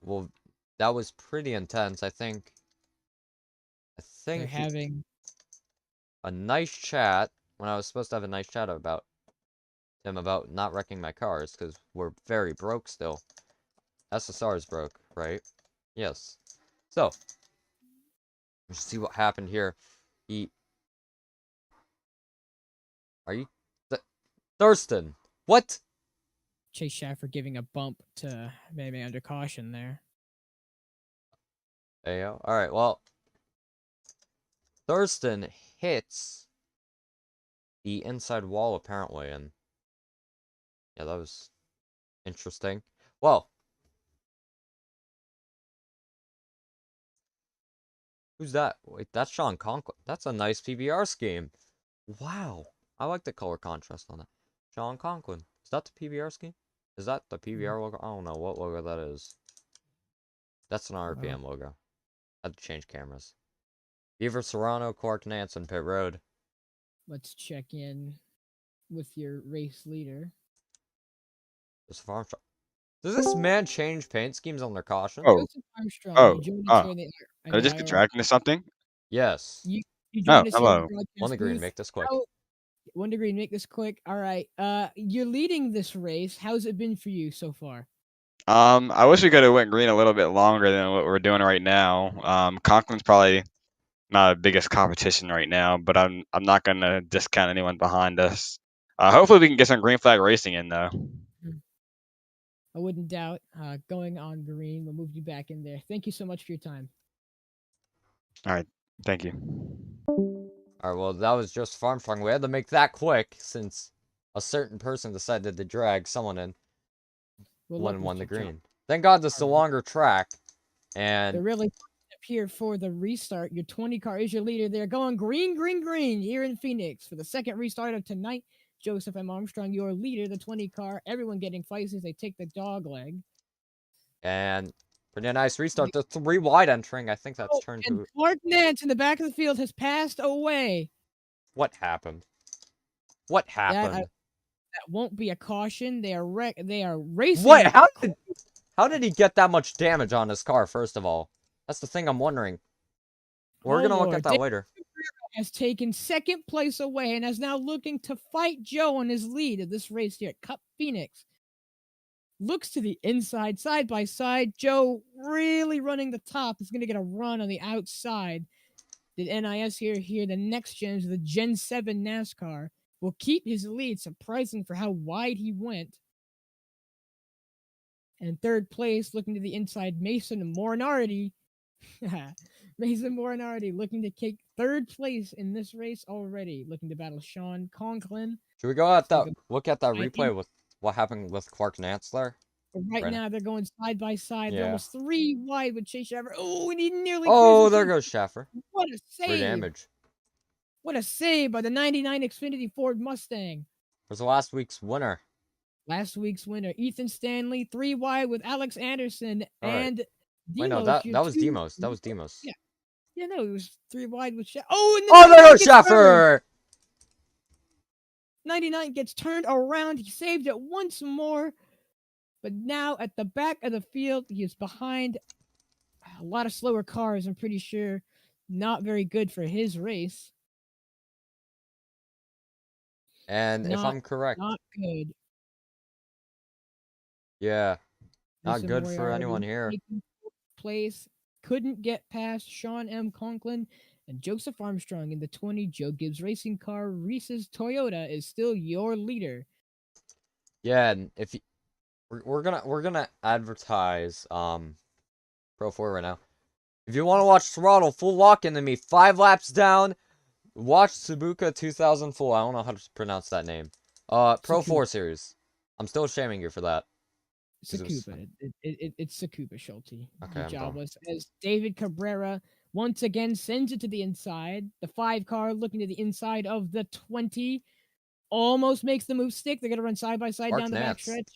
Well, that was pretty intense. I think They're having a nice chat when I was supposed to have a nice chat about him about not wrecking my cars because we're very broke still. SSR is broke, right? Yes. So, let's see what happened here. Are you Thurston? What? Chase Schaefer giving a bump to maybe under caution there. There you go. All right. Well, Thurston hits the inside wall apparently, and yeah, that was interesting. Well, who's that? Wait, that's Sean Conklin. That's a nice PBR scheme. Wow, I like the color contrast on that. Sean Conklin. Is that the PBR scheme? Is that the PBR logo? I don't know what logo that is. That's an RPM logo. I had to change cameras. Beaver Serrano, Clark Nance, and Pit Road. Let's check in with your race leader. Does this man change paint schemes on their caution? Oh, Joseph Armstrong, oh, you joined us oh. here in the, Did I just get dragged into something? Yes. You joined us here in hello. the broadcast One degree, booth. make this quick. 1 degree, make this quick. All right. You're leading this race. How's it been for you so far? I wish we could have went green a little bit longer than what we're doing right now. Conklin's probably not the biggest competition right now, but I'm not gonna discount anyone behind us. Hopefully we can get some green flag racing in though. I wouldn't doubt going on green. We'll move you back in there. Thank you so much for your time. All right, thank you. Alright, well, that was just Farm Farm. We had to make that quick since a certain person decided to drag someone in when won the green. Thank God this is a longer track. And they're really up here for the restart. Your 20 car is your leader. They're going green, green, green here in Phoenix for the second restart of tonight. Joseph M. Armstrong, your leader, the 20 car. Everyone getting fights as they take the dog leg. And pretty nice restart. The 3 wide entering. I think that's turned to. Clark Nance in the back of the field has passed away. What happened? What happened? That won't be a caution. They are racing. What? How did he get that much damage on his car? First of all, that's the thing I'm wondering. We're gonna look at that later. Has taken second place away and is now looking to fight Joe on his lead of this race here at Cup Phoenix. Looks to the inside, side by side. Joe really running the top. Is going to get a run on the outside. The NIS here, the next gens, the Gen 7 NASCAR, will keep his lead. Surprising for how wide he went. And third place, looking to the inside, Mason Morinardi. Mason Morinardi looking to take third place in this race already. Looking to battle Sean Conklin. Should we go at that? Look at that replay with what happened with Clark Nance there. Right now, they're going side by side. Yeah. They're almost 3 wide with Chase Schaefer. Oh, and he nearly. Oh, there goes Schaefer. What a save! For damage. What a save by the '99 Xfinity Ford Mustang. Was last week's winner. Last week's winner, Ethan Stanley, 3 wide with Alex Anderson and Demos. Wait, no, that was Demos. That was Demos. Yeah, no, it was 3 wide with Schaefer. Oh, and there goes Schaefer! 99 gets turned around. He saved it once more. But now at the back of the field, he is behind a lot of slower cars. I'm pretty sure not very good for his race. And if I'm correct. Not good. Yeah. Not good for anyone here. Place. couldn't get past Sean M. Conklin and Joseph Armstrong in the 20 Joe Gibbs racing car. Reese's Toyota is still your leader. Yeah, and if you, we're gonna advertise Pro 4 right now. If you want to watch Throttle full lock into me, 5 laps down, watch Subuka 2000 full. I don't know how to pronounce that name. Pro 4 series. I'm still shaming you for that. Sakuba. It's Sakuba Schulte. Okay, The job was as David Cabrera once again sends it to the inside. The 5 car looking to the inside of the 20. Almost makes the move stick. They're going to run side by side down the backstretch.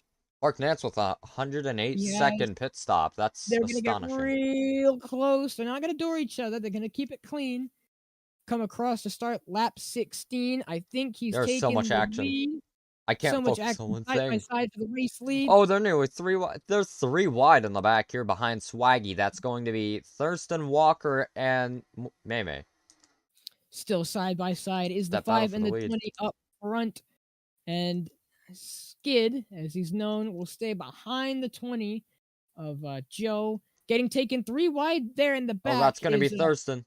Mark Nance with a 108-second pit stop. That's They're going to get astonishing. real close. They're not going to door each other. They're going to keep it clean. Come across to start lap 16. I think he's taking so much the action. lead. I can't so much focus action on one side by thing. side for the race lead. Oh, they're nearly 3 wide. There's 3 wide in the back here behind Swaggy. That's going to be Thurston Walker and Meme. Still side by side is the 5 and the 20 up front. And Skid, as he's known, will stay behind the 20 of Joe. Getting taken 3 wide there in the back. Oh, that's going to be Thurston.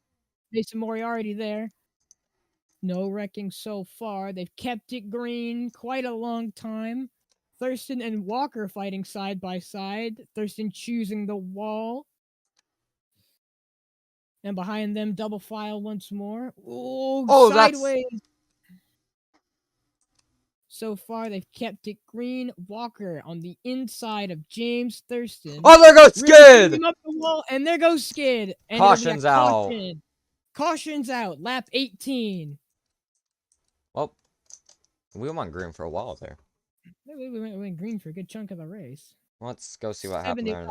Mason Moriarty there. No wrecking so far. They've kept it green quite a long time. Thurston and Walker fighting side by side. Thurston choosing the wall. And behind them, double file once more. Oh, sideways. So far, they've kept it green. Walker on the inside of James Thurston. Oh, there goes Skid! Really up the wall, and there goes Skid. And Caution's out. Caution's out. Lap 18. Well, we went green for a while there. We went green for a good chunk of the race. Let's go see what happened there.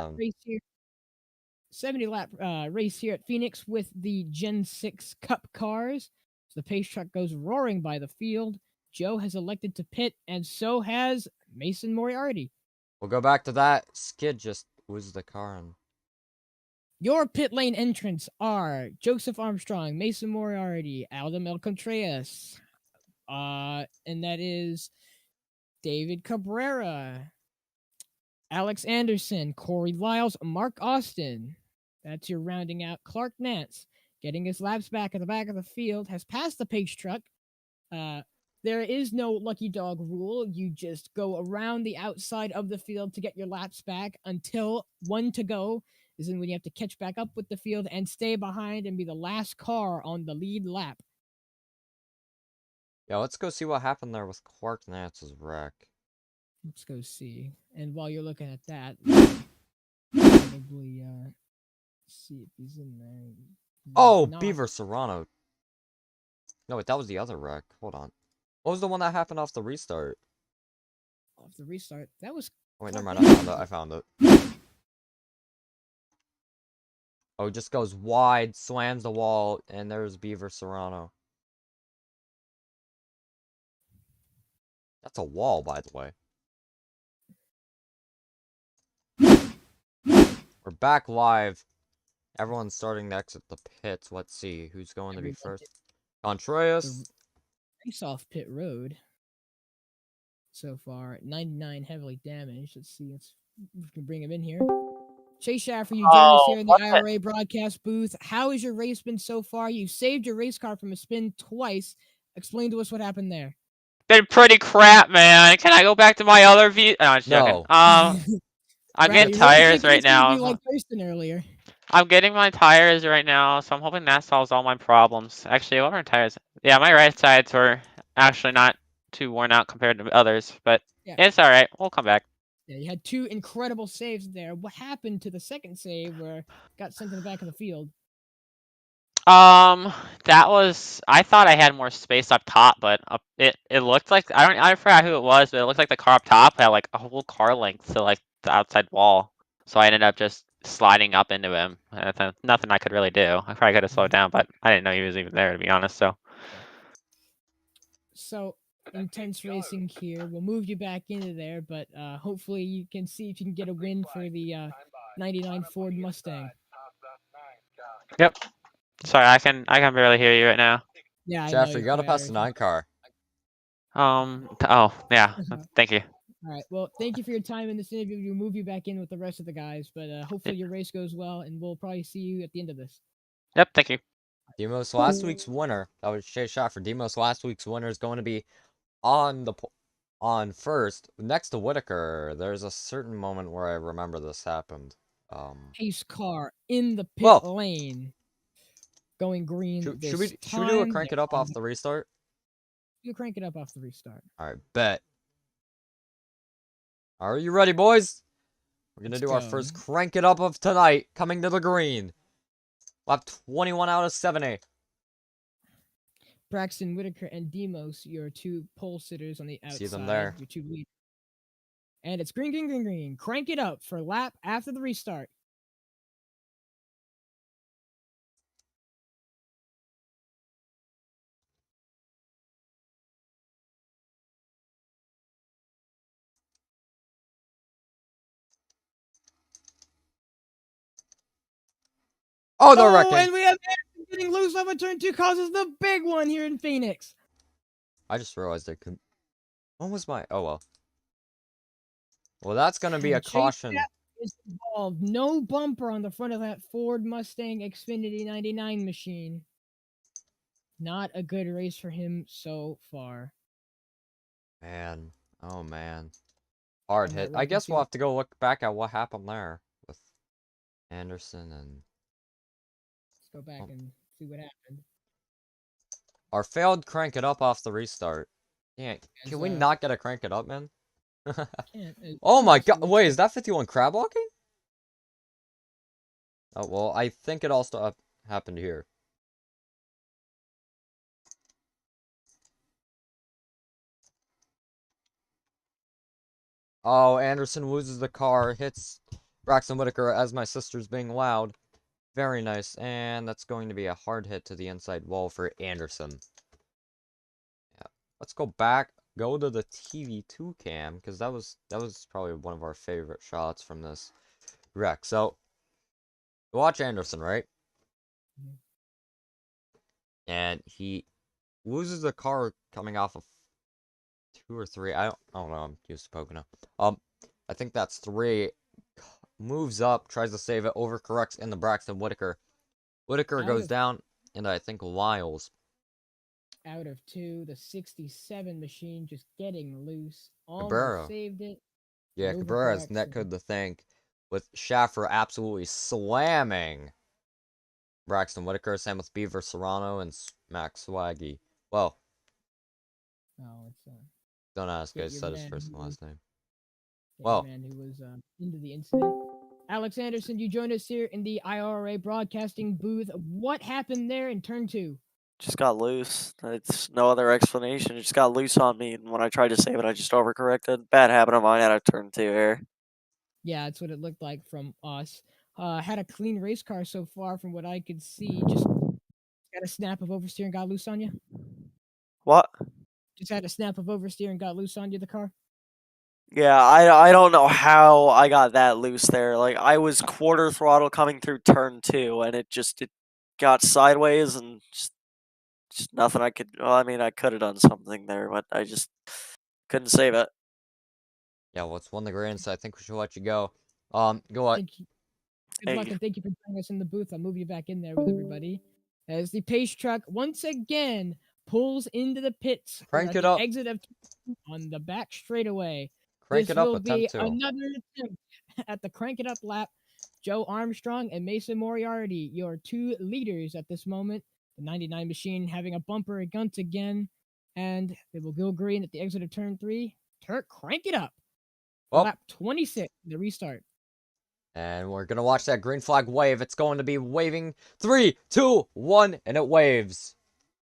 70-lap race here at Phoenix with the Gen 6 Cup cars. So the pace truck goes roaring by the field. Joe has elected to pit, and so has Mason Moriarty. We'll go back to that. Skid just was the car. Your pit lane entrants are Joseph Armstrong, Mason Moriarty, Aldo El Contreras, and that is David Cabrera, Alex Anderson, Corey Lyles, Mark Austin. That's your rounding out. Clark Nance, getting his laps back at the back of the field, has passed the pace truck. There is no lucky dog rule. You just go around the outside of the field to get your laps back until 1 to go is when you have to catch back up with the field and stay behind and be the last car on the lead lap. Yeah, let's go see what happened there with Clark Nance's wreck. Let's go see. And while you're looking at that, probably see if he's in there. Oh, Beaver Serrano. No, wait, that was the other wreck. Hold on. What was the one that happened off the restart? Off the restart? That was... Oh, wait, never mind. I found it. Oh, it just goes wide, slams the wall, and there's Beaver Serrano. That's a wall, by the way. We're back live. Everyone's starting to exit the pits. Let's see who's going to be first. Contreras. Race off pit road. So far, 99 heavily damaged. Let's see if we can bring him in here. Chase Schaefer, you join us here in the IORA broadcast booth. How has your race been so far? You saved your race car from a spin twice. Explain to us what happened there. Been pretty crap, man. Can I go back to my other view? No, I'm just joking. I'm getting tires right now. Like Thurston earlier. I'm getting my tires right now, so I'm hoping that solves all my problems. Actually, what are tires? Yeah, my right sides were actually not too worn out compared to others, but it's all right. We'll come back. Yeah, you had 2 incredible saves there. What happened to the second save where got sent to the back of the field? That was, I thought I had more space up top, but it looked like, I forgot who it was, but it looked like the car up top had like a whole car length to like the outside wall. So I ended up just sliding up into him. Nothing I could really do. I probably could have slowed down, but I didn't know he was even there, to be honest. So intense racing here. We'll move you back into there, but hopefully you can see if you can get a win for the 99 Ford Mustang. Yep. Sorry, I can barely hear you right now. Yeah, Jeff, you gotta pass the 9 car. Oh yeah. Thank you. All right. Well, thank you for your time in this interview. We'll move you back in with the rest of the guys, but hopefully your race goes well, and we'll probably see you at the end of this. Yep, thank you. Demo's last week's winner, that was Schaefer. Demo's last week's winner is going to be on first next to Whitaker. There's a certain moment where I remember this happened. Pace car in the pit Well, lane, going green. should we do a crank it up off the restart? You crank it up off the restart. All right, bet. Are you ready, boys? We're gonna do our first crank it up of tonight, coming to the green. Lap 21 out of 70. Braxton Whitaker and Demos, your two pole sitters on the outside. See them there. Your two leaders. And it's green, green, green, green. Crank it up for lap after the restart. Oh, they're wrecking. And we have Anderson getting loose off of turn 2, causes the big one here in Phoenix. I just realized I could. What was my? Oh well. Well, that's gonna be a caution. Is involved. No bumper on the front of that Ford Mustang Xfinity 99 machine. Not a good race for him so far. Man, oh man, hard hit. I guess we'll have to go look back at what happened there with Anderson and. Let's go back and see what happened. Our failed crank it up off the restart. Yeah, can we not get a crank it up, man? Oh my god, wait, is that 51 crab walking? Oh, well, I think it also happened here. Oh, Anderson loses the car, hits Braxton Whitaker as my sister's being loud. Very nice, and that's going to be a hard hit to the inside wall for Anderson. Yeah, let's go back, go to the TV2 cam, because that was probably one of our favorite shots from this wreck. So, watch Anderson, right? And he loses the car coming off of 2 or 3. I don't know. I'm used to Pocono. I think that's 3. Moves up, tries to save it, overcorrects in the Braxton Whitaker. Whitaker goes down, and I think Lyles. Out of 2, the 67 machine just getting loose. Cabrera Almost saved it. Yeah, Cabrera has netcode to thank, with Schaefer absolutely slamming Braxton Whitaker, same with Beaver Serrano and Max Swaggy. Well, don't ask, I said his first and last name. Well, man who was into the incident. Alex Anderson, you joined us here in the IORA broadcasting booth. What happened there in turn 2? Just got loose. It's no other explanation. It just got loose on me, and when I tried to save it, I just overcorrected. Bad habit of mine out of turn 2 here. Yeah, that's what it looked like from us. Had a clean race car so far from what I could see. Just got a snap of oversteer and got loose on you? What? Just had a snap of oversteer and got loose on you, the car? Yeah, I don't know how I got that loose there. Like, I was quarter throttle coming through turn 2, and it got sideways, and just nothing I could... Well, I mean, I could have done something there, but I just couldn't save it. Yeah, well, it's won the grand, so I think we should let you go. Go on. Good luck, and thank you for joining us in the booth. I'll move you back in there with everybody. As the pace truck once again pulls into the pits. Crank it up. Exit of on the back straightaway. Crank it up, will be attempt to. another attempt at the crank it up lap. Joe Armstrong and Mason Moriarty, your 2 leaders at this moment. The 99 machine having a bumper once again, and they will go green at the exit of turn 3. Crank it up. Lap 26, the restart. And we're going to watch that green flag wave. It's going to be waving 3, 2, 1, and it waves.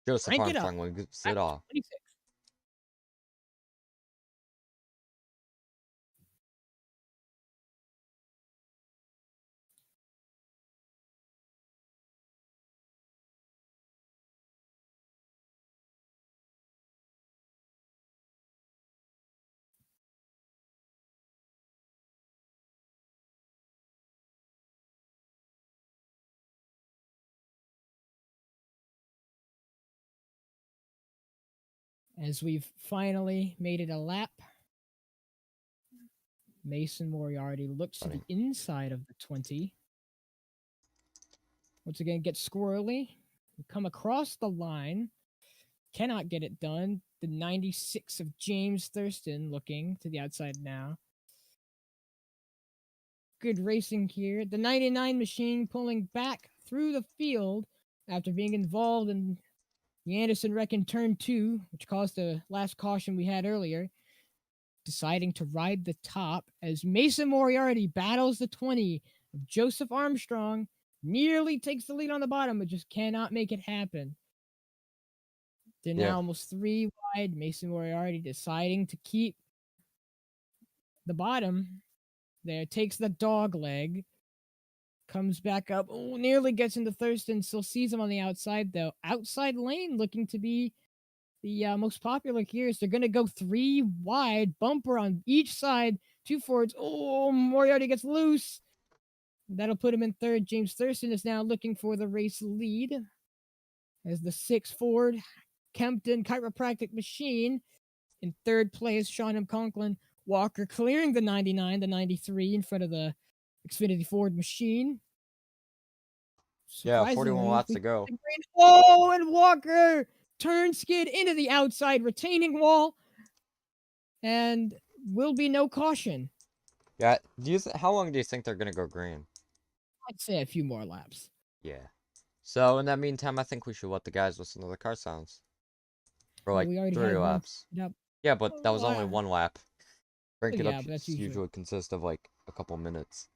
Joseph Armstrong waves it off. 26. As we've finally made it a lap Mason Moriarty looks to the Funny. inside of the 20. Once again, gets squirrely. Come across the line. Cannot get it done. The 96 of James Thurston looking to the outside now. Good racing here. The 99 machine pulling back through the field after being involved in the Anderson wreck in turn 2, which caused the last caution we had earlier. Deciding to ride the top as Mason Moriarty battles the 20 of Joseph Armstrong. Nearly takes the lead on the bottom, but just cannot make it happen. They're Yeah. now almost 3 wide. Mason Moriarty deciding to keep the bottom. There, takes the dog leg. Comes back up. Oh, nearly gets into Thurston. Still sees him on the outside, though. Outside lane looking to be the most popular here. Is they're going to go 3 wide. Bumper on each side. 2 forwards. Oh, Moriarty gets loose. That'll put him in third. James Thurston is now looking for the race lead. As the 6 Ford Kempton Chiropractic Machine in third place. Sean M. Conklin Walker clearing the 99, the 93 in front of the Xfinity Ford machine. Yeah, 41 laps to go. Oh, and Walker turn skid into the outside retaining wall. And will be no caution. Yeah, how long do you think they're gonna go green? I'd say a few more laps. Yeah. So in that meantime, I think we should let the guys listen to the car sounds. For like we already 3 had one laps. Yep. Yeah, but that was only Wow. 1 lap. Crank it Yeah, up but that's usually consists of like a couple minutes.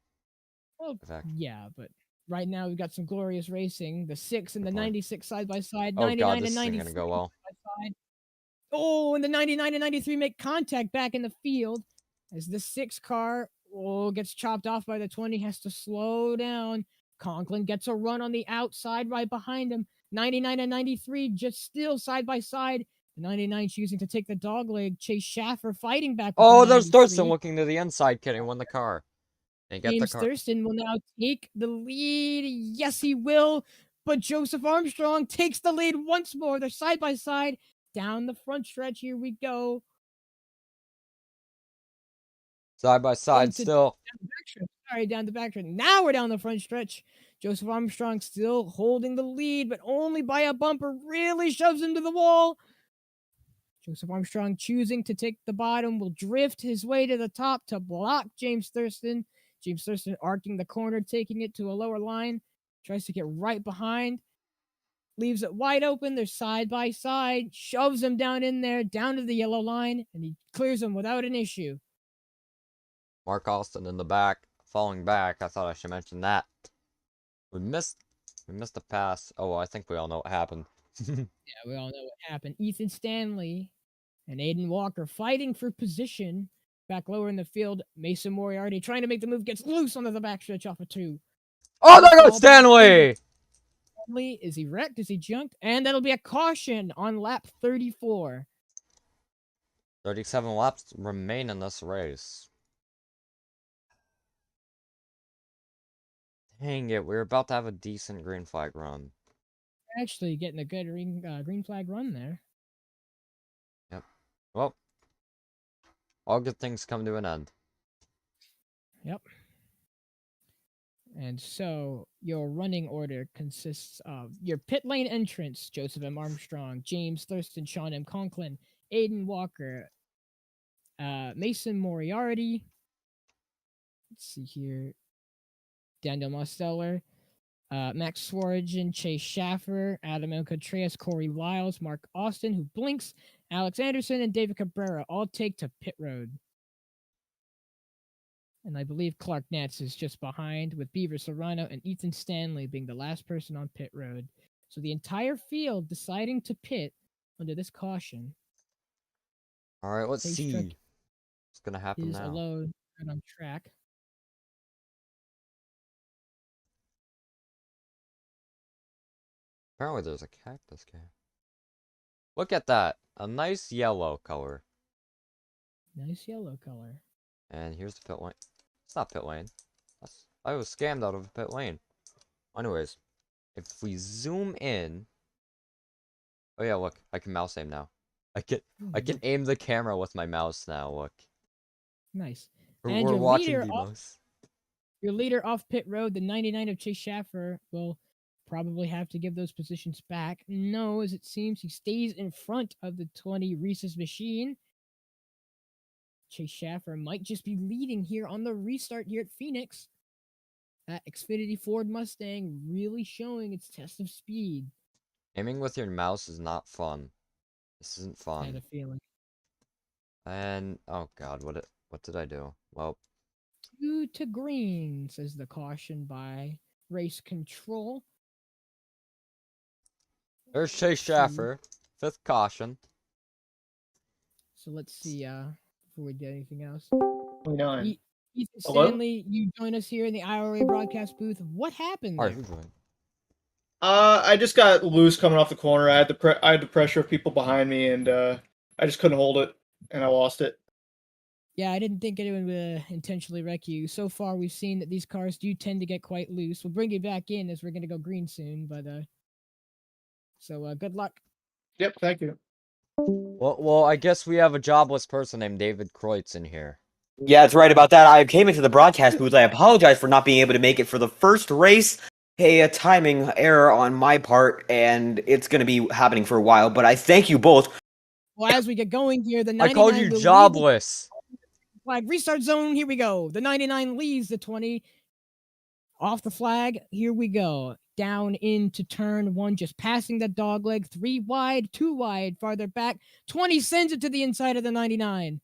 Well, In fact. yeah, but right now we've got some glorious racing. The 6 and the Good point. 96 side by side. Oh 99 god, and this isn't 93 gonna go well. side by side. Oh, and the 99 and 93 make contact back in the field as the 6 car gets chopped off by the 20, has to slow down. Conklin gets a run on the outside right behind him. 99 and 93 just still side by side. The 99 choosing to take the dog leg. Chase Schaefer fighting back. With Oh, the there's 93. Thurston looking to the inside. Can he win the car? And get the James car. Thurston will now take the lead. Yes, he will. But Joseph Armstrong takes the lead once more. They're side by side down the front stretch. Here we go. Side by side still. Down the back stretch. Now we're down the front stretch. Joseph Armstrong still holding the lead, but only by a bumper. Really shoves him to the wall. Joseph Armstrong choosing to take the bottom will drift his way to the top to block James Thurston. James Thurston arcing the corner, taking it to a lower line. Tries to get right behind. Leaves it wide open. They're side by side. Shoves him down in there, down to the yellow line, and he clears him without an issue. Mark Austin in the back, falling back. I thought I should mention that. We missed the pass. Oh, well, I think we all know what happened. Yeah, we all know what happened. Ethan Stanley and Aiden Walker fighting for position. Back lower in the field, Mason Moriarty trying to make the move, gets loose onto the backstretch off of 2. Oh, there goes Stanley! Stanley, is he wrecked? Is he junked? And that'll be a caution on lap 34. 37 laps remain in this race. Dang it, we were about to have a decent green flag run. Actually getting a good green flag run there. Yep. Well, all good things come to an end. Yep. And so your running order consists of your pit lane entrance, Joseph M. Armstrong, James Thurston, Sean M. Conklin, Aiden Walker, Mason Moriarty. Let's see here. Daniel Mosteller, Max Swarjan, Chase Schaefer, Adam Contreras, Corey Lyles, Mark Austin, who blinks, Alex Anderson, and David Cabrera all take to pit road. And I believe Clark Nats is just behind, with Beaver Serrano and Ethan Stanley being the last person on pit road. So the entire field deciding to pit under this caution. All right, let's see what's going to happen is now. alone and on track. Apparently there's a cactus guy. Look at that. A nice yellow color. Nice yellow color. And here's the pit lane. It's not pit lane. I was scammed out of a pit lane. Anyways, if we zoom in. Oh yeah, look. I can mouse aim now. I can aim the camera with my mouse now, look. Nice. And We're your watching leader demos. Your leader off pit road, the 99 of Chase Schaefer, will probably have to give those positions back. No, as it seems, he stays in front of the 20 Reese's machine. Chase Schaefer might just be leading here on the restart here at Phoenix. That Xfinity Ford Mustang really showing its test of speed. Aiming with your mouse is not fun. This isn't I had a fun. feeling. And oh god, what did I do? Well, 2 to green, says the caution by race control. there's Chase Schaefer. 5th caution. So let's see, before we do anything else. 29. Ethan Hello? Stanley, you join us here in the IORA broadcast booth. What happened there? Alright, who's going? I just got loose coming off the corner. I had the pressure of people behind me, and I just couldn't hold it, and I lost it. Yeah, I didn't think anyone would intentionally wreck you. So far, we've seen that these cars do tend to get quite loose. We'll bring you back in as we're going to go green soon, but so good luck. Yep, thank you. Well, I guess we have a jobless person named David Kreutz in here. Yeah, that's right about that. I came into the broadcast booth. I apologize for not being able to make it for the first race. Hey, a timing error on my part, and it's going to be happening for a while, but I thank you both. Well, as we get going here, the I 99 called you will lead the jobless. flag. Restart zone, here we go. The 99 leads the 20. Off the flag, here we go. Down into turn 1, just passing the dog leg. 3 wide, 2 wide, farther back. 20 sends it to the inside of the 99.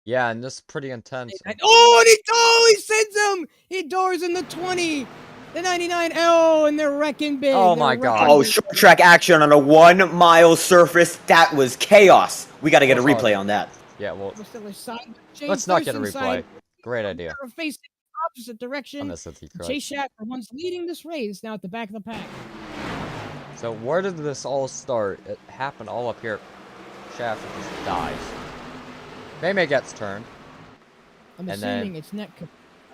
Yeah, and this is pretty intense. Oh, and he sends him! He doors in the 20. The 99, and they're wrecking big. Oh my god. Oh, short track action on a 1 mile surface. That was chaos. We got to get a replay on that. Yeah, well, Side, let's not get a Thurston replay. side, Great idea. facing opposite direction. Chase Schaefer once leading this race, now at the back of the pack. So where did this all start? It happened all up here. Schaefer just dies. Meme gets turned. I'm And assuming then it's net.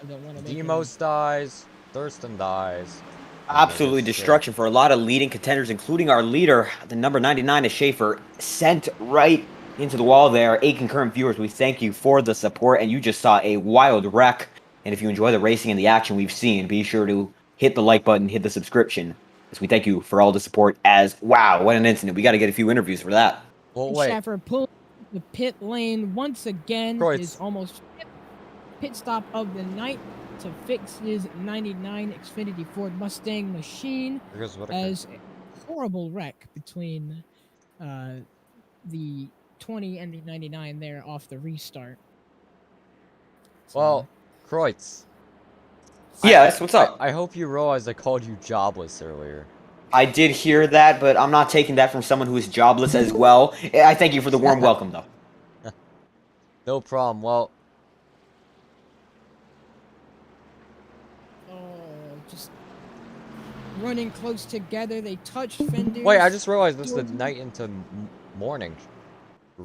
I don't want to make Demos dies. Thurston dies. Absolutely destruction for a lot of leading contenders, including our leader, the number 99 of Schaefer, sent right into the wall there. 8 concurrent viewers, we thank you for the support, and you just saw a wild wreck. And if you enjoy the racing and the action we've seen, be sure to hit the like button, hit the subscription, as we thank you for all the support. As wow, what an incident! We got to get a few interviews for that. Well, wait. Schaefer pulling the pit lane once again. Kreutz. Is almost pit stop of the night to fix his 99 Xfinity Ford Mustang machine. As a horrible wreck between the 20 and the 99 there off the restart. So, Well, Kreutz. Yes, what's up? I hope you realize I called you jobless earlier. I did hear that, but I'm not taking that from someone who is jobless as well. I thank you for the warm welcome, though. No problem. Well, just running close together. They touch fenders. wait, I just realized this is the night into morning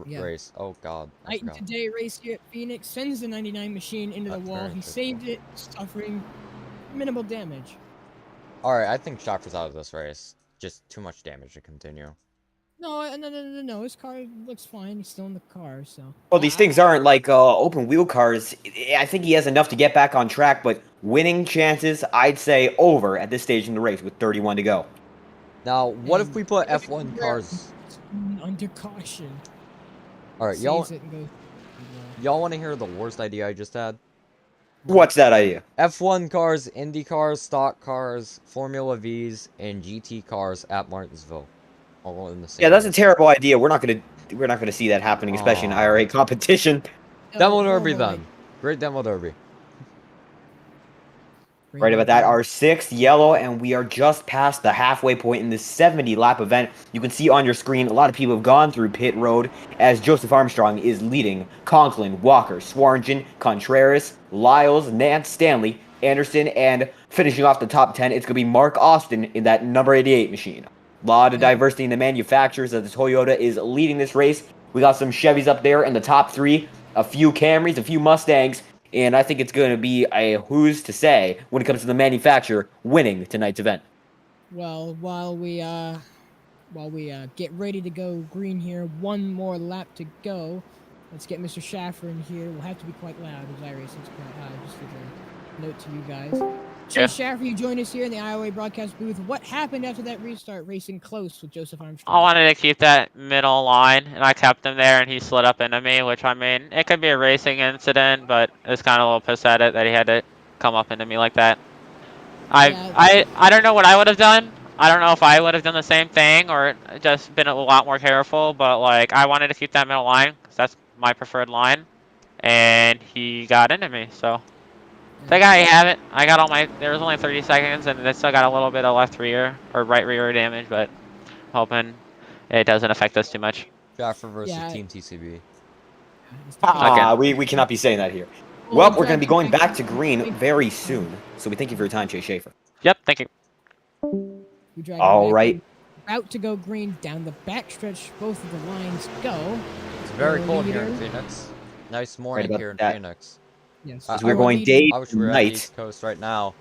Yeah. race. Oh god. I Night forgot. and day race here at Phoenix sends the 99 machine into the That's wall. very He interesting. saved it, suffering minimal damage. Alright, I think Schaefer's out of this race. Just too much damage to continue. No. His car looks fine. He's still in the car, so. Well, these things aren't like open wheel cars. I think he has enough to get back on track, but winning chances, I'd say, over at this stage in the race with 31 to go. Now, what if And we put F1 cars? Under caution. Alright, y'all Saves it and goes. y'all want to hear the worst idea I just had? What's that idea? F1 cars, Indy cars, stock cars, Formula Vs, and GT cars at Martinsville. All in the same. Yeah, that's a terrible idea. We're not gonna see that happening, especially in Aw. IRA competition. Demo Derby Normally- then. Great Demo Derby. Right about that, our 6th yellow, and we are just past the halfway point in this 70-lap event. You can see on your screen a lot of people have gone through pit road as Joseph Armstrong is leading Conklin, Walker, Swaringen, Contreras, Lyles, Nance, Stanley, Anderson, and finishing off the top 10, it's going to be Mark Austin in that number 88 machine. A lot of diversity in the manufacturers as the Toyota is leading this race. We got some Chevys up there in the top 3, a few Camrys, a few Mustangs, and I think it's going to be a who's to say when it comes to the manufacturer winning tonight's event. Well, while we get ready to go green here, one more lap to go. Let's get Mr. Schaefer in here. We'll have to be quite loud as iRacing's quite high. Just as a note to you guys. Yeah. Chase Schaefer, you joined us here in the IORA broadcast booth. What happened after that restart racing close with Joseph Armstrong? I wanted to keep that middle line, and I kept him there, and he slid up into me, which, I mean, it could be a racing incident, but it's kind of a little pissed at it that he had to come up into me like that. I don't know what I would have done. I don't know if I would have done the same thing or just been a lot more careful, but, like, I wanted to keep that middle line because that's my preferred line, and he got into me, so. I think I have it. I got all my. There was only 30 seconds, and I still got a little bit of left rear or right rear damage, but hoping it doesn't affect us too much. Jaffer versus Team TCB. We cannot be saying that here. Well, we're going to be going back to green very soon. So we thank you for your time, Chase Schaefer. Yep, thank you. All right. About to go green down the backstretch. Both of the lines go. It's very cold here in Phoenix. Nice morning here in Phoenix. Yes. As we're going day I wish we were at the East Coast right now.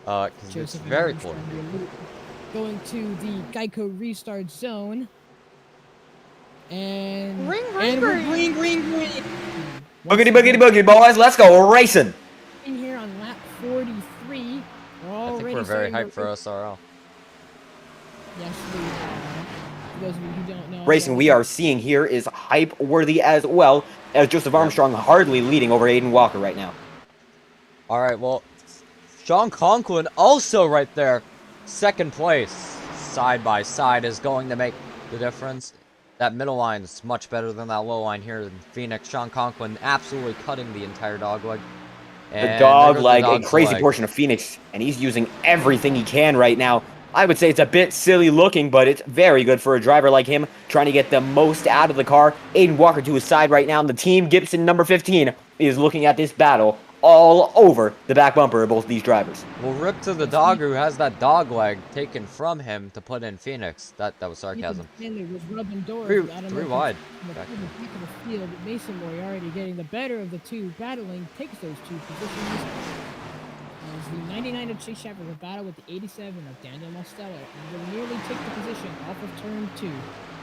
Because it's very cold. Going to the Geico restart zone. And green. Boogity, boogity, boogity, boys. Let's go racing. In here on lap 43. I think we're very hyped for SRL. Yes, we are. For those of you who don't know, Racing we are seeing here is hype worthy as well, as Joseph Armstrong hardly leading over Aiden Walker right now. All right, well, Sean Conklin also right there, second place, side by side, is going to make the difference. That middle line is much better than that low line here in Phoenix. Sean Conklin absolutely cutting the entire dogleg. The dogleg, a crazy portion of Phoenix, and he's using everything he can right now. I would say it's a bit silly looking, but it's very good for a driver like him, trying to get the most out of the car. Aiden Walker to his side right now, and the team Gibson number 15 is looking at this battle all over the back bumper of both these drivers. Well, rip to the dog who has that dog leg taken from him to put in Phoenix. That was sarcasm. Was rubbing doors. Three wide. In the back of the field, Mason Moriarty getting the better of the two, battling, takes those two positions. As the 99 of Chase Schaefer will battle with the 87 of Daniel Mostello, and will nearly take the position off of turn 2.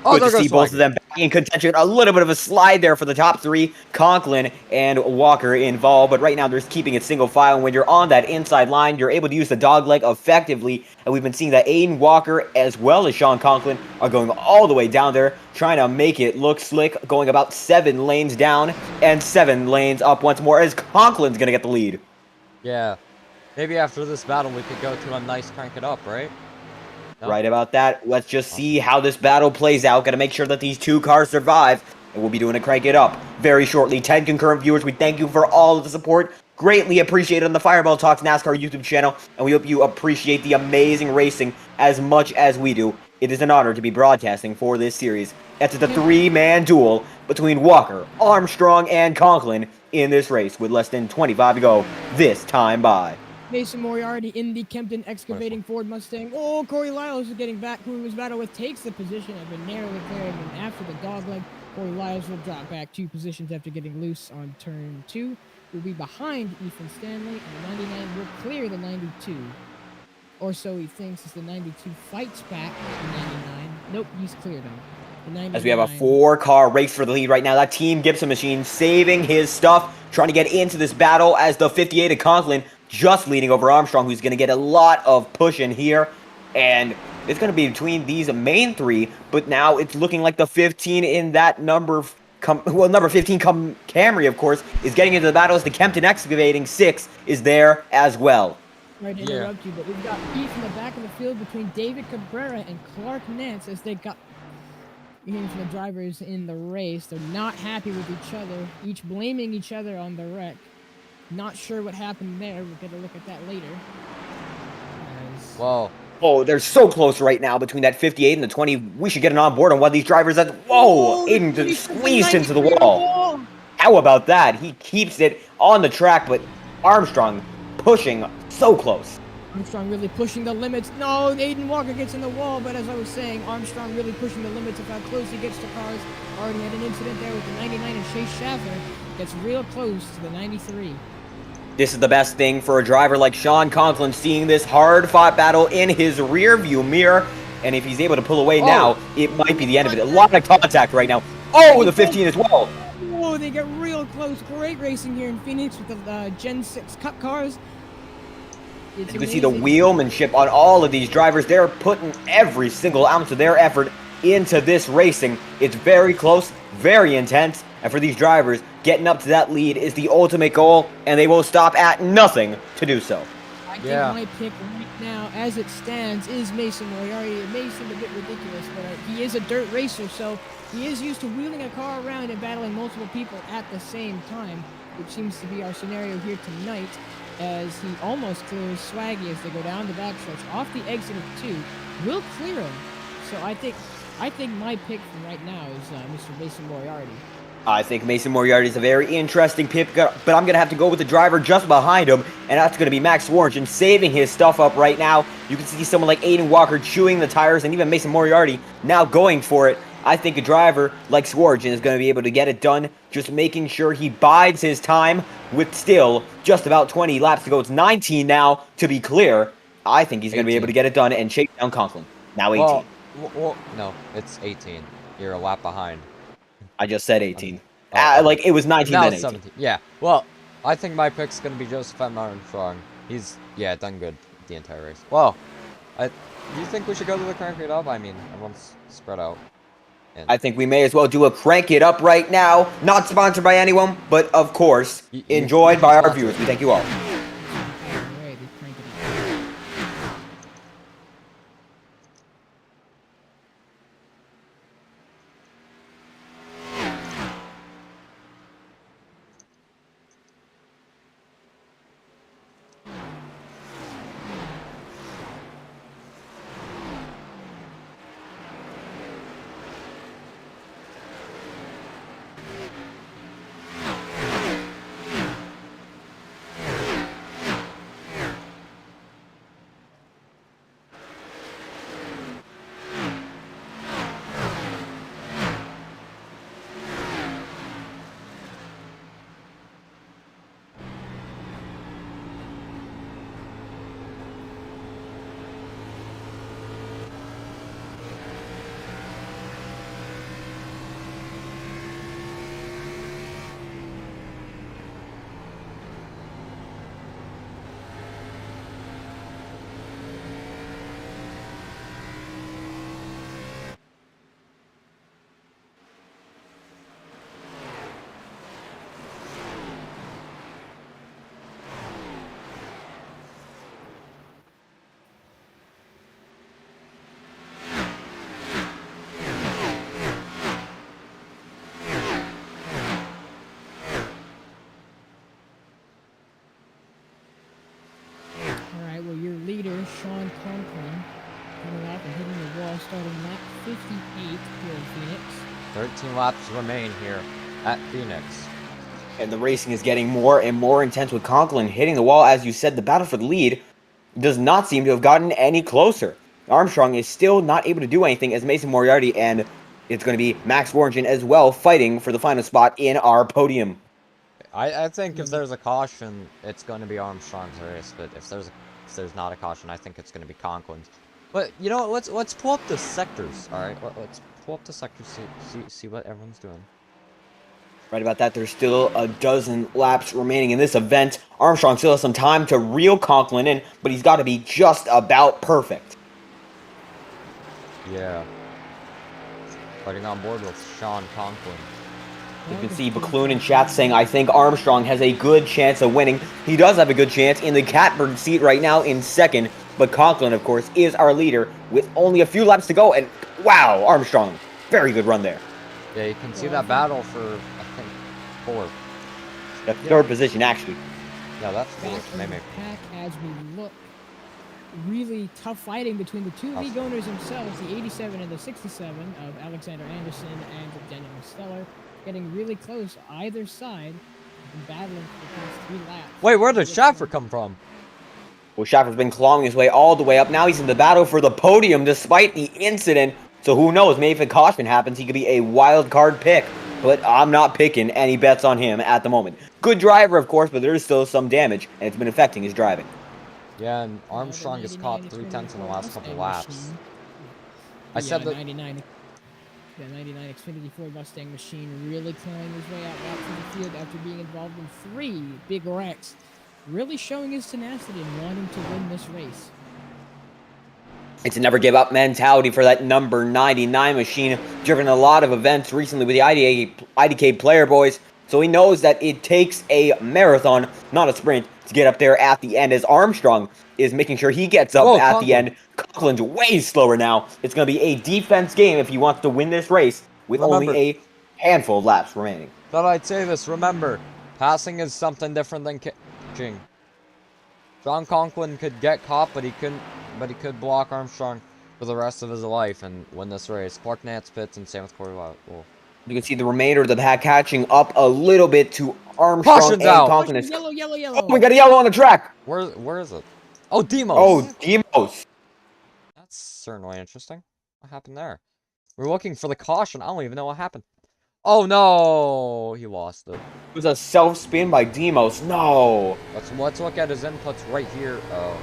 Oh, good to see both of them back in contention. A little bit of a slide there for the top three. Conklin and Walker involved, but right now they're just keeping it single file. And when you're on that inside line, you're able to use the dog leg effectively. And we've been seeing that Aiden Walker as well as Sean Conklin are going all the way down there, trying to make it look slick, going about 7 lanes down and 7 lanes up once more as Conklin's going to get the lead. Yeah. Maybe after this battle we could go to a nice crank it up, right? No? Right about that. Let's just see how this battle plays out. Got to make sure that these two cars survive. And we'll be doing a crank it up very shortly. 10 concurrent viewers. We thank you for all of the support. Greatly appreciated on the Fireball Talks NASCAR YouTube channel. And we hope you appreciate the amazing racing as much as we do. It is an honor to be broadcasting for this series. That's the 3-man duel between Walker, Armstrong, and Conklin in this race with less than 25 to go this time by. Mason Moriarty in the Kempton excavating Ford Mustang. Oh, Corey Lyles is getting back. Who he was battling with takes the position and been narrowly cleared. And after the dogleg, Corey Lyles will drop back 2 positions after getting loose on turn 2. Will be behind Ethan Stanley, and the 99 will clear the 92. Or so he thinks, as the 92 fights back the 99. Nope, he's cleared him. As we have a 4-car race for the lead right now. That Team Gibson machine saving his stuff, trying to get into this battle as the 58 of Conklin just leading over Armstrong, who's going to get a lot of push in here. And it's going to be between these main 3, but now it's looking like the 15 in that number... number 15, Camry, of course, is getting into the battle as the Kempton excavating 6 is there as well. Right to interrupt you, but we've got heat from the back of the field between David Cabrera and Clark Nance as they got... Hearing from the drivers in the race, they're not happy with each other, each blaming each other on the wreck. Not sure what happened there. We'll get a look at that later. Whoa. Oh, they're so close right now between that 58 and the 20. We should get an on board on one of these drivers. That whoa, Aiden just squeezed into the wall. How about that? He keeps it on the track, but Armstrong pushing so close. Armstrong really pushing the limits. No, Aiden Walker gets in the wall, but as I was saying, Armstrong really pushing the limits of how close he gets to cars. Already had an incident there with the 99 and Chase Schaefer. Gets real close to the 93. This is the best thing for a driver like Sean Conklin, seeing this hard-fought battle in his rear-view mirror. And if he's able to pull away now, it might be the end of it. A lot of contact right now. Oh, the 15 as well. Oh, get real close. Great racing here in Phoenix with the Gen 6 Cup cars. It's You can see the amazing. wheelmanship on all of these drivers. They're putting every single ounce of their effort into this racing. It's very close, very intense, and for these drivers, getting up to that lead is the ultimate goal, and they will stop at nothing to do so. I think Yeah. my pick right now, as it stands, is Mason Moriarty. It may seem a bit ridiculous, but he is a dirt racer, so he is used to wheeling a car around and battling multiple people at the same time, which seems to be our scenario here tonight, as he almost clears Swaggy as they go down the backstretch off the exit of 2. Will clear him. So I think my pick from right now is Mr. Mason Moriarty. I think Mason Moriarty is a very interesting pick, but I'm going to have to go with the driver just behind him, and that's going to be Max Warren saving his stuff up right now. You can see someone like Aiden Walker chewing the tires, and even Mason Moriarty now going for it. I think a driver like Swargen is going to be able to get it done, just making sure he bides his time with still just about 20 laps to go. It's 19 now, to be clear. I think he's going to be able to get it done and chase down Conklin. Now 18. Well, no, it's 18. You're a lap behind. I just said 18. Oh, Like, it was 19 now then it's 18. 17. Yeah, well, I think my pick's going to be Joseph M. Armstrong. He's, done good the entire race. Well, do you think we should go to the crank it up? I mean, everyone's spread out. And I think we may as well do a crank it up right now. Not sponsored by anyone, but of course, enjoyed by our viewers. We thank you all. Alright, they crank it up. Alright, well, your leader, Sean Conklin, coming up and hitting the wall starting lap 58 here in Phoenix. 13 laps remain here at Phoenix. And the racing is getting more and more intense with Conklin hitting the wall. As you said, the battle for the lead does not seem to have gotten any closer. Armstrong is still not able to do anything as Mason Moriarty and it's going to be Max Warren as well fighting for the final spot in our podium. I think if there's a caution, it's going to be Armstrong's race, but if there's not a caution, I think it's going to be Conklin's. But you know what? Let's pull up the sectors. All right, let's pull up the sectors. See what everyone's doing. Right about that, there's still a dozen laps remaining in this event. Armstrong still has some time to reel Conklin in, but he's got to be just about perfect. Yeah. Fighting on board with Sean Conklin. You can see Bacloon in chat saying, I think Armstrong has a good chance of winning. He does have a good chance in the catbird seat right now in second, but Conklin, of course, is our leader with only a few laps to go, and wow, Armstrong, very good run there. Yeah, you can see that battle for, I think, fourth. The third position, actually. Yeah, that's Back fourth, in the maybe. pack as we look. Really tough fighting between the two league owners themselves, the 87 and the 67 of Alexander Anderson and Daniel Steller, getting really close either side and battling for the past 3 laps. Wait, where did Schaefer come from? Well, Schaefer's been clawing his way all the way up. Now he's in the battle for the podium despite the incident. So who knows, maybe if a caution happens, he could be a wild card pick. But I'm not picking any bets on him at the moment. Good driver, of course, but there is still some damage, and it's been affecting his driving. Yeah, and Armstrong has caught 3/10 in the last couple laps. I said that. 99. The 99 Xfinity Ford Mustang machine really clawing his way out to the field after being involved in 3 big wrecks. Really showing his tenacity and wanting to win this race. It's a never give up mentality for that number 99 machine. Driven a lot of events recently with the IDK player boys. So he knows that it takes a marathon, not a sprint, to get up there at the end, as Armstrong is making sure he gets up at the end. Conklin's way slower now. It's going to be a defense game if he wants to win this race with only a handful of laps remaining. Thought I'd say this. Remember, passing is something different than catching. John Conklin could get caught, but he couldn't. But he could block Armstrong for the rest of his life and win this race. Clark Nance pits and same with Corey Wolf. You can see the remainder of the pack catching up a little bit to Armstrong. Caution's out. Conklin. Yellow. Oh, we got a yellow on the track. Where is it? Oh, Demos. Oh, Demos. That's certainly interesting. What happened there? We're looking for the caution. I don't even know what happened. Oh no, he lost it. It was a self spin by Demos. No. Let's look at his inputs right here. Oh.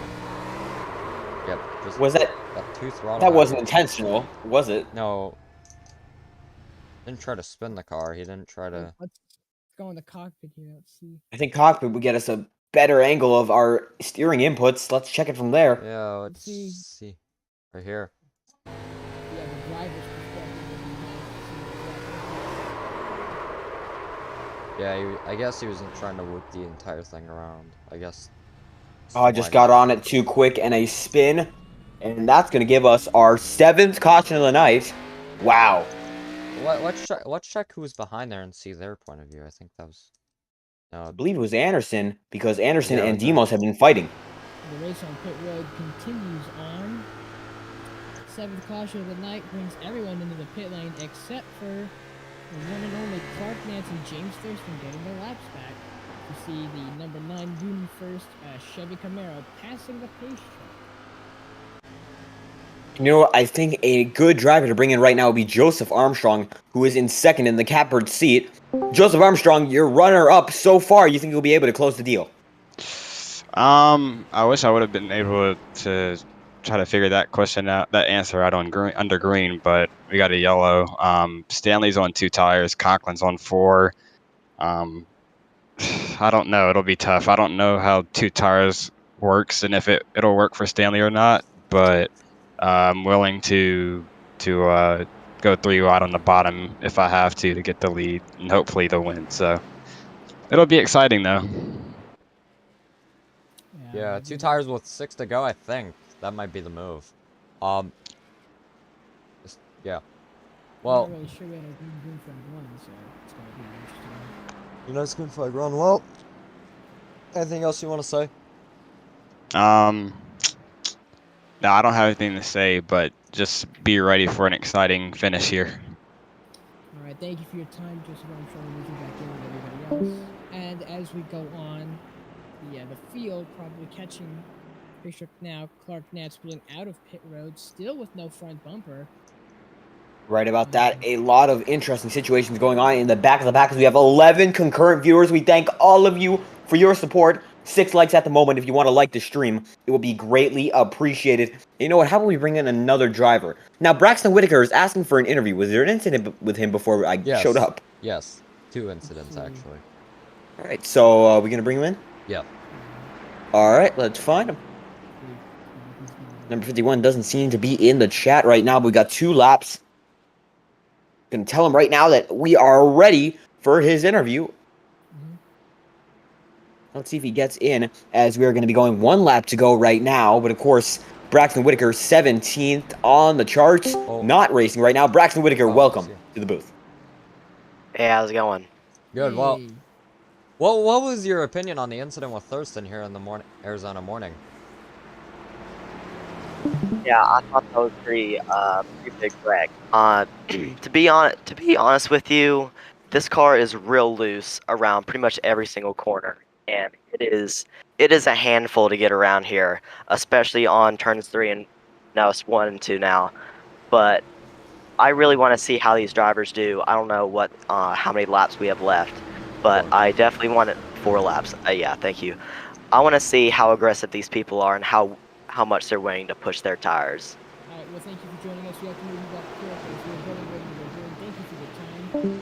Yep. Just was that 2 throttle? That wasn't intentional, was it? No. Didn't try to spin the car. He didn't try to. Let's go in the cockpit here. Let's see. I think cockpit would get us a better angle of our steering inputs. Let's check it from there. Yeah, let's see. Right here. Yeah, the driver's perspective. Yeah, I guess he wasn't trying to whip the entire thing around. I guess. Oh, I just got on it too quick and a spin. And that's going to give us our 7th caution of the night. Wow. Let's check who was behind there and see their point of view. I think that was. No, I believe it was Anderson, because Anderson and Demos have been fighting. The race on pit road continues on. 7th caution of the night brings everyone into the pit lane except for the one and only Clark Nance and James Thurston getting their laps back. You see the number 9 Boone first Chevy Camaro passing the pace truck. You know what? I think a good driver to bring in right now would be Joseph Armstrong, who is in 2nd in the catbird seat. Joseph Armstrong, your runner-up so far. You think you'll be able to close the deal? I wish I would have been able to try to figure that answer out on under green, but we got a yellow. Stanley's on 2 tires. Conklin's on 4. I don't know. It'll be tough. I don't know how 2 tires works and if it'll work for Stanley or not, but I'm willing to go 3 wide on the bottom if I have to get the lead and hopefully the win. So it'll be exciting though. Yeah, 2 tires with 6 to go. I think that might be the move. Yeah. Well. I'm not really sure we had a green flag run, so it's gonna be interesting. You know, it's green flag run. Well, anything else you want to say? No, I don't have anything to say, but just be ready for an exciting finish here. All right, thank you for your time, Joseph Armstrong, moving back in with everybody else. And as we go on, the field probably catching picture now. Clark Nance pulling out of pit road, still with no front bumper. Right about that. A lot of interesting situations going on in the back of the pack. We have 11 concurrent viewers. We thank all of you for your support. 6 likes at the moment. If you want to like the stream, it will be greatly appreciated. You know what? How about we bring in another driver? Now, Braxton Whitaker is asking for an interview. Was there an incident with him before I showed up? Yes. 2 incidents, actually. All right. So, are we going to bring him in? Yeah. All right. Let's find him. Number 51 doesn't seem to be in the chat right now, but we got 2 laps. Going to tell him right now that we are ready for his interview. Let's see if he gets in, as we are going to be going 1 lap to go right now. But, of course, Braxton Whitaker, 17th on the charts, not racing right now. Braxton Whitaker, welcome to the booth. Hey, how's it going? Good. Well, what was your opinion on the incident with Thurston here in the Arizona morning? Yeah, I thought that was pretty big wreck. To be honest with you, this car is real loose around pretty much every single corner, and it is a handful to get around here, especially on turns 3 and now it's 1 and 2 now. But I really want to see how these drivers do. I don't know how many laps we have left, but I definitely want 4 laps. Yeah, thank you. I want to see how aggressive these people are and how much they're willing to push their tires. well, thank you for joining us. We have to move you back quick as we're getting ready to go in. Thank you for your time.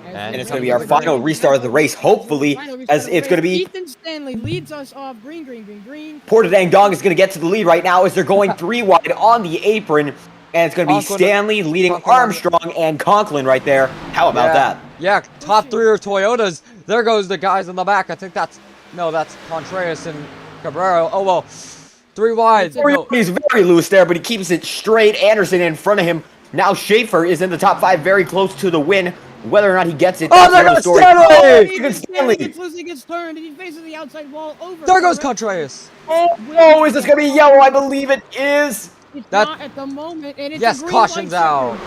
And it's going to be our final restart of the race, hopefully, as it's going to be... Ethan Stanley leads us off. Green, green, green, green. Portadang Dong is going to get to the lead right now as they're going 3 wide on the apron. And it's going to be Stanley leading Armstrong and Conklin right there. How about that? Yeah, top 3 are Toyotas. There goes the guys in the back. I think that's... No, that's Contreras and Cabrera. Oh, well. 3 wide. No. He's very loose there, but he keeps it straight. Anderson in front of him. Now Schaefer is in the top 5, very close to the win. Whether or not he gets it, oh, there goes Stanley! Stanley gets loose, he gets turned, and he faces the outside wall over. There goes Contreras. Oh, is this going to be yellow? I believe it is. It's not at the moment, and it's yes, a green caution's light out.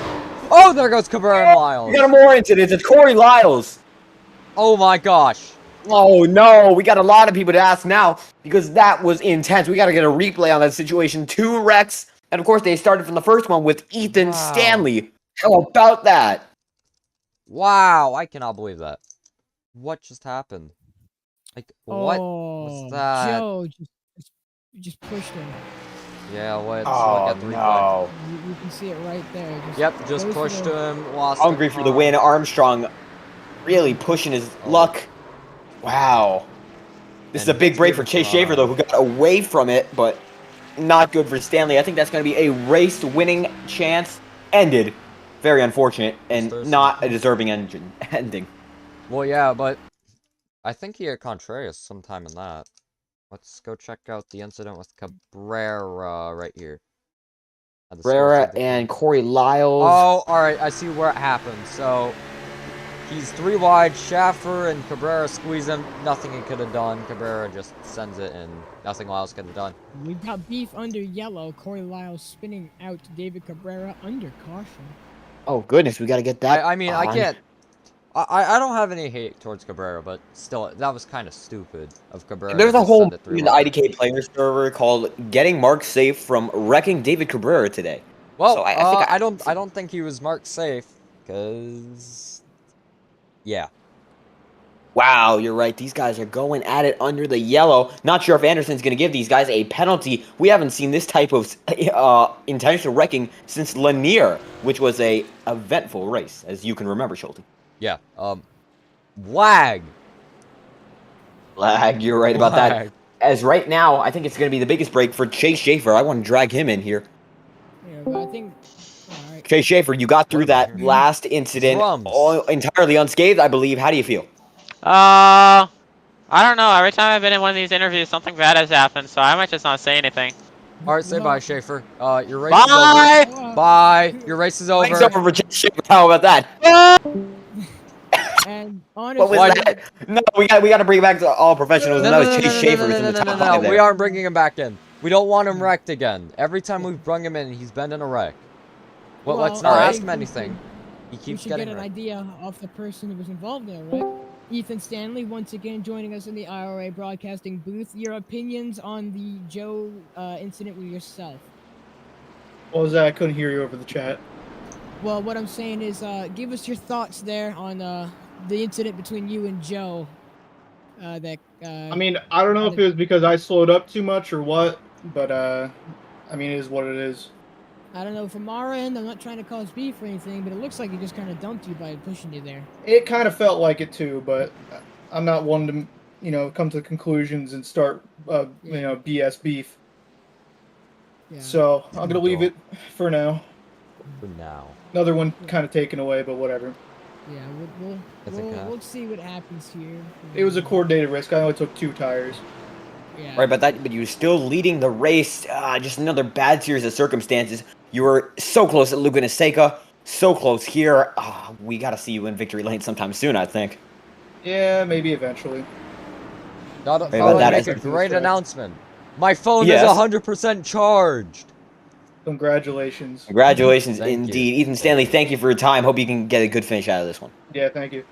Oh, there goes Cabrera and Lyles. We got more incidents. It's Corey Lyles. Oh my gosh. Oh no, we got a lot of people to ask now because that was intense. We got to get a replay on that situation. 2 wrecks, and of course they started from the first one with Ethan Stanley. How about that? Wow, I cannot believe that. What just happened? Like, what was that? Joe just pushed him. Yeah, let's oh, look at the replay. No. You can see it right there. Just pushed him, lost Hungry for the win. Armstrong really pushing his luck. Wow. This is a big break for Chase Schaefer, though, who got away from it, but not good for Stanley. I think that's going to be a race-winning chance. Ended. Very unfortunate, and not a deserving ending. Well, yeah, but I think he had Contreras sometime in that. Let's go check out the incident with Cabrera right here. Cabrera and Corey Lyles. Oh, alright, I see where it happened. So, he's 3 wide, Schaefer and Cabrera squeeze him. Nothing he could have done. Cabrera just sends it, and nothing Lyles could have done. We've got beef under yellow. Corey Lyles spinning out David Cabrera under caution. Oh, goodness, we got to get that I mean, on. I can't... I don't have any hate towards Cabrera, but still, that was kind of stupid of Cabrera. There's a whole in the IDK player server called "Getting Mark Safe from Wrecking David Cabrera Today." Well, so I don't think he was marked safe, because yeah. Wow, you're right. These guys are going at it under the yellow. Not sure if Anderson's going to give these guys a penalty. We haven't seen this type of intentional wrecking since Lanier, which was a eventful race, as you can remember, Schulte. Yeah, lag. Lag, you're right about that. As right now, I think it's going to be the biggest break for Chase Schaefer. I want to drag him in here. Yeah, but I think... Right. Chase Schaefer, you got through that last incident entirely unscathed, I believe. How do you feel? I don't know. Every time I've been in one of these interviews, something bad has happened, so I might just not say anything. Alright, say bye, Schaefer. Your race is over. Bye! Your race is over. Race over for Chase Schaefer. How about that? And honestly, what was that? No, we got to bring it back to all professionals. No, Chase Schaefer is in the top 5 there. We aren't bringing him back in. We don't want him wrecked again. Every time we've brung him in, he's been in a wreck. Well, let's not ask him anything. He keeps getting wrecked. We should get an idea of the person who was involved in the wreck. Ethan Stanley, once again joining us in the IORA broadcasting booth. Your opinions on the Joe incident with yourself? What was that? I couldn't hear you over the chat. Well, what I'm saying is, give us your thoughts there on the incident between you and Joe. I mean, I don't know if it was because I slowed up too much or what, but I mean, it is what it is. I don't know, from our end, I'm not trying to cause beef or anything, but it looks like he just kind of dumped you by pushing you there. It kind of felt like it too, but I'm not one to, come to conclusions and start, BS beef. Yeah. So I'm gonna leave it for now. For now. Another one kind of taken away, but whatever. Yeah, we'll see what happens here. It was a coordinated risk. I only took 2 tires. Yeah. Right, but you were still leading the race. Just another bad series of circumstances. You were so close at Laguna Seca, so close here. We got to see you in victory lane sometime soon, I think. Yeah, maybe eventually. Make a great announcement. My phone is 100% charged. Congratulations. Congratulations, indeed. Ethan Stanley, thank you for your time. Hope you can get a good finish out of this one. Yeah, thank you.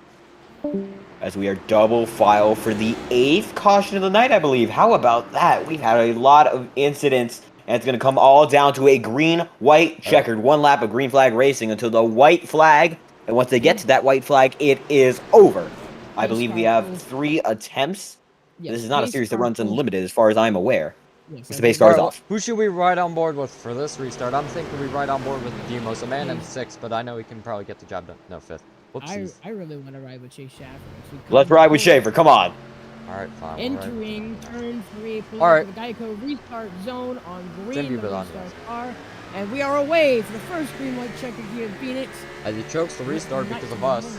As we are double file for the 8th caution of the night, I believe. How about that? We've had a lot of incidents, and it's going to come all down to a green-white checkered. 1 lap of green flag racing until the white flag. And once they get to that white flag, it is over. I believe we have 3 attempts. Yes, this is not a series that runs unlimited as far as I'm aware. Yes, the I pace do. car's Alright, off. who should we ride on board with for this restart? I'm thinking we ride on board with Demos, a man in 6th, but I know he can probably get the job done. No, 5th. Whoopsies. I really want to ride with Chase Schaefer. as we Let's come ride with forward, Schaefer. Come on. Alright, fine. We'll ride. Entering turn 3, pulling Alright. into the Geico restart zone on green. Jimmy, The but on restart yes. car, and we are away for the first green light checker here in Phoenix. As he chokes the restart because of us.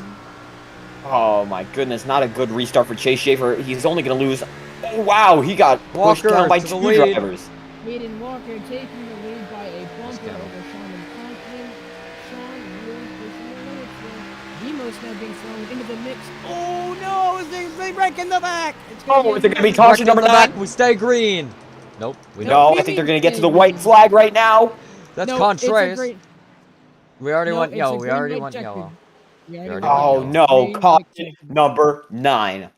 Oh my goodness, not a good restart for Chase Schaefer. He's only going to lose. Oh wow, he got pushed Walker down by to the 2 lead. drivers. Hayden Walker taking the lead by a bumper down. over Sean and Conklin. Sean really pushing the limits there. Demos now being thrown into the mix. Oh no, they wreck in the back. Oh, is it going to be caution number 9? We stay green. Nope. We No, don't. I think they're going to get to the white flag right now. That's No, Contras. it's We already no, went it's a yellow. We green already light went checkered. yellow. We already already went Oh went no, green light caution checkered. number 9.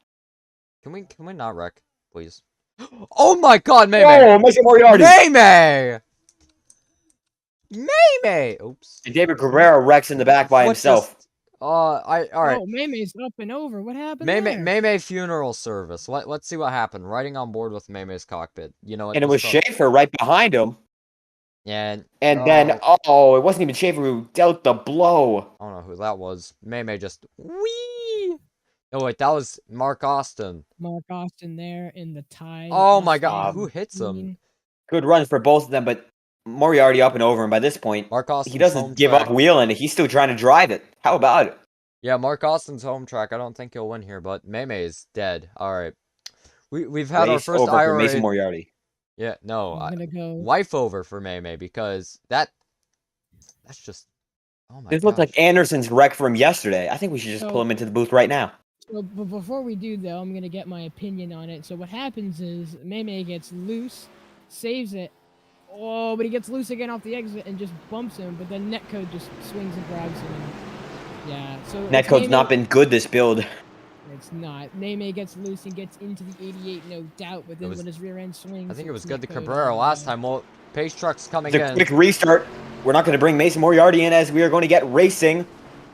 Can we not wreck, please? Oh my God, May Oh, Mr. Moriarty. May! Oops. And David Cabrera wrecks in the back by What's himself. this? All right. Oh, Maymay's up and over. What happened May there? funeral service. Let's see what happened. Riding on board with May's cockpit. You know what? And it was this truck- Schaefer right behind him. And Then, it wasn't even Schaefer who dealt the blow. I don't know who that was. May just wee. Oh wait, that was Mark Austin. Mark Austin there in the tie. Oh my God, who hits him? Green. Good runs for both of them, but Moriarty up and over, and by this point, Mark Austin's he doesn't home give track. up wheeling. He's still trying to drive it. How about it? Yeah, Mark Austin's home track. I don't think he'll win here, but May is dead. All right, we've had our Race first over for IORA. Mason Moriarty. Yeah, no, I'm gonna go. wife over for May because that's just. Oh my. This looked like Anderson's wreck from yesterday. I think we should just pull him into the booth right now. So, but before we do, though, I'm gonna get my opinion on it. So what happens is May gets loose, saves it. Oh, but he gets loose again off the exit and just bumps him. But then Netcode just swings and grabs him. Yeah. So Netcode's not been good this build. It's not. May gets loose and gets into the 88, no doubt. But then when his rear end swings, I think it was it's good to Netcode Cabrera on last the- time. Well, pace truck's coming It's a in. quick restart. We're not going to bring Mason Moriarty in as we are going to get racing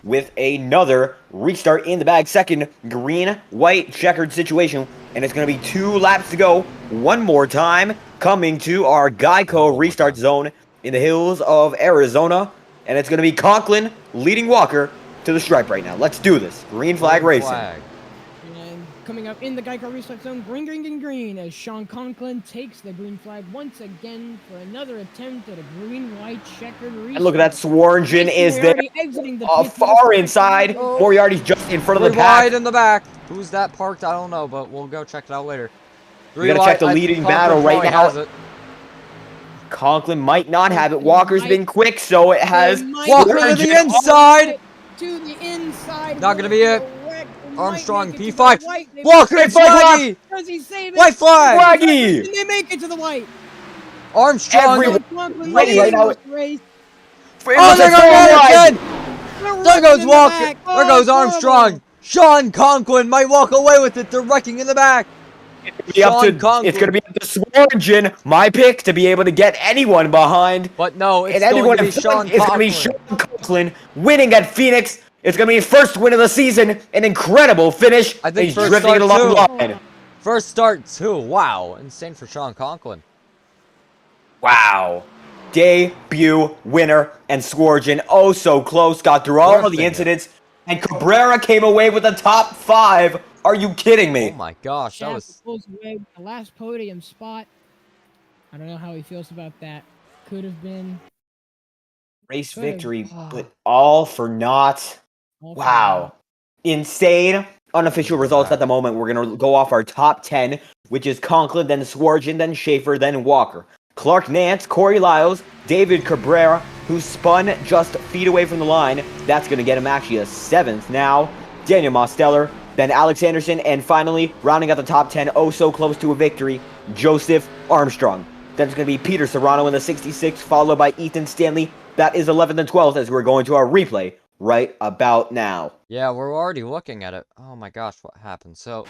with another restart in the bag. Second green-white checkered situation. And it's going to be 2 laps to go. One more time coming to our Geico restart zone in the hills of Arizona. And it's going to be Conklin leading Walker to the stripe right now. Let's do this. Green flag racing. And coming up in the Geico restart zone, green, as Sean Conklin takes the green flag once again for another attempt at a green-white checkered restart. And look at that, Swarngin is there. Far inside. Moriarty's just in front of the pack. Wide in the back. Who's that parked? I don't know, but we'll go check it out later. We gotta check the leading battle right now. Conklin might not have it. Walker's been quick, so it has. Walker to the inside. To the inside. Not gonna be it. Armstrong P5. Walker Walker and Flaggy. Does he save it? White flag. Flaggy. They make it to the white. Armstrong. Right now. Oh, there goes Anderson. There goes Walker. There goes Armstrong. Sean Conklin might walk away with it. They're wrecking in the back. It's going to be up to Swarngin, my pick, to be able to get anyone behind. But no, it's going going to be Sean It's going to be Sean Conklin winning at Phoenix. It's going to be his first win of the season. An incredible finish. I think he's first drifting it start along too. the line. First start too. Wow, insane for Sean Conklin. Wow. Debut winner and Swarngin, oh so close, got through all of the incidents, and Cabrera came away with the top 5. Are you kidding me? Oh my gosh, that was. Pulls away with the last podium spot. I don't know how he feels about that. Could have been Race victory, but all for naught. Wow. Insane. Unofficial results at the moment. We're going to go off our top 10, which is Conklin, then Swarngin, then Schaefer, then Walker. Clark Nance, Corey Lyles, David Cabrera, who spun just feet away from the line. That's going to get him actually a 7th now. Daniel Mosteller, then Alex Anderson, and finally, rounding out the top 10, oh so close to a victory, Joseph Armstrong. Then it's going to be Peter Serrano in the 66, followed by Ethan Stanley. That is 11th and 12th as we're going to our replay right about now. Yeah, we're already looking at it. Oh my gosh, what happened? So,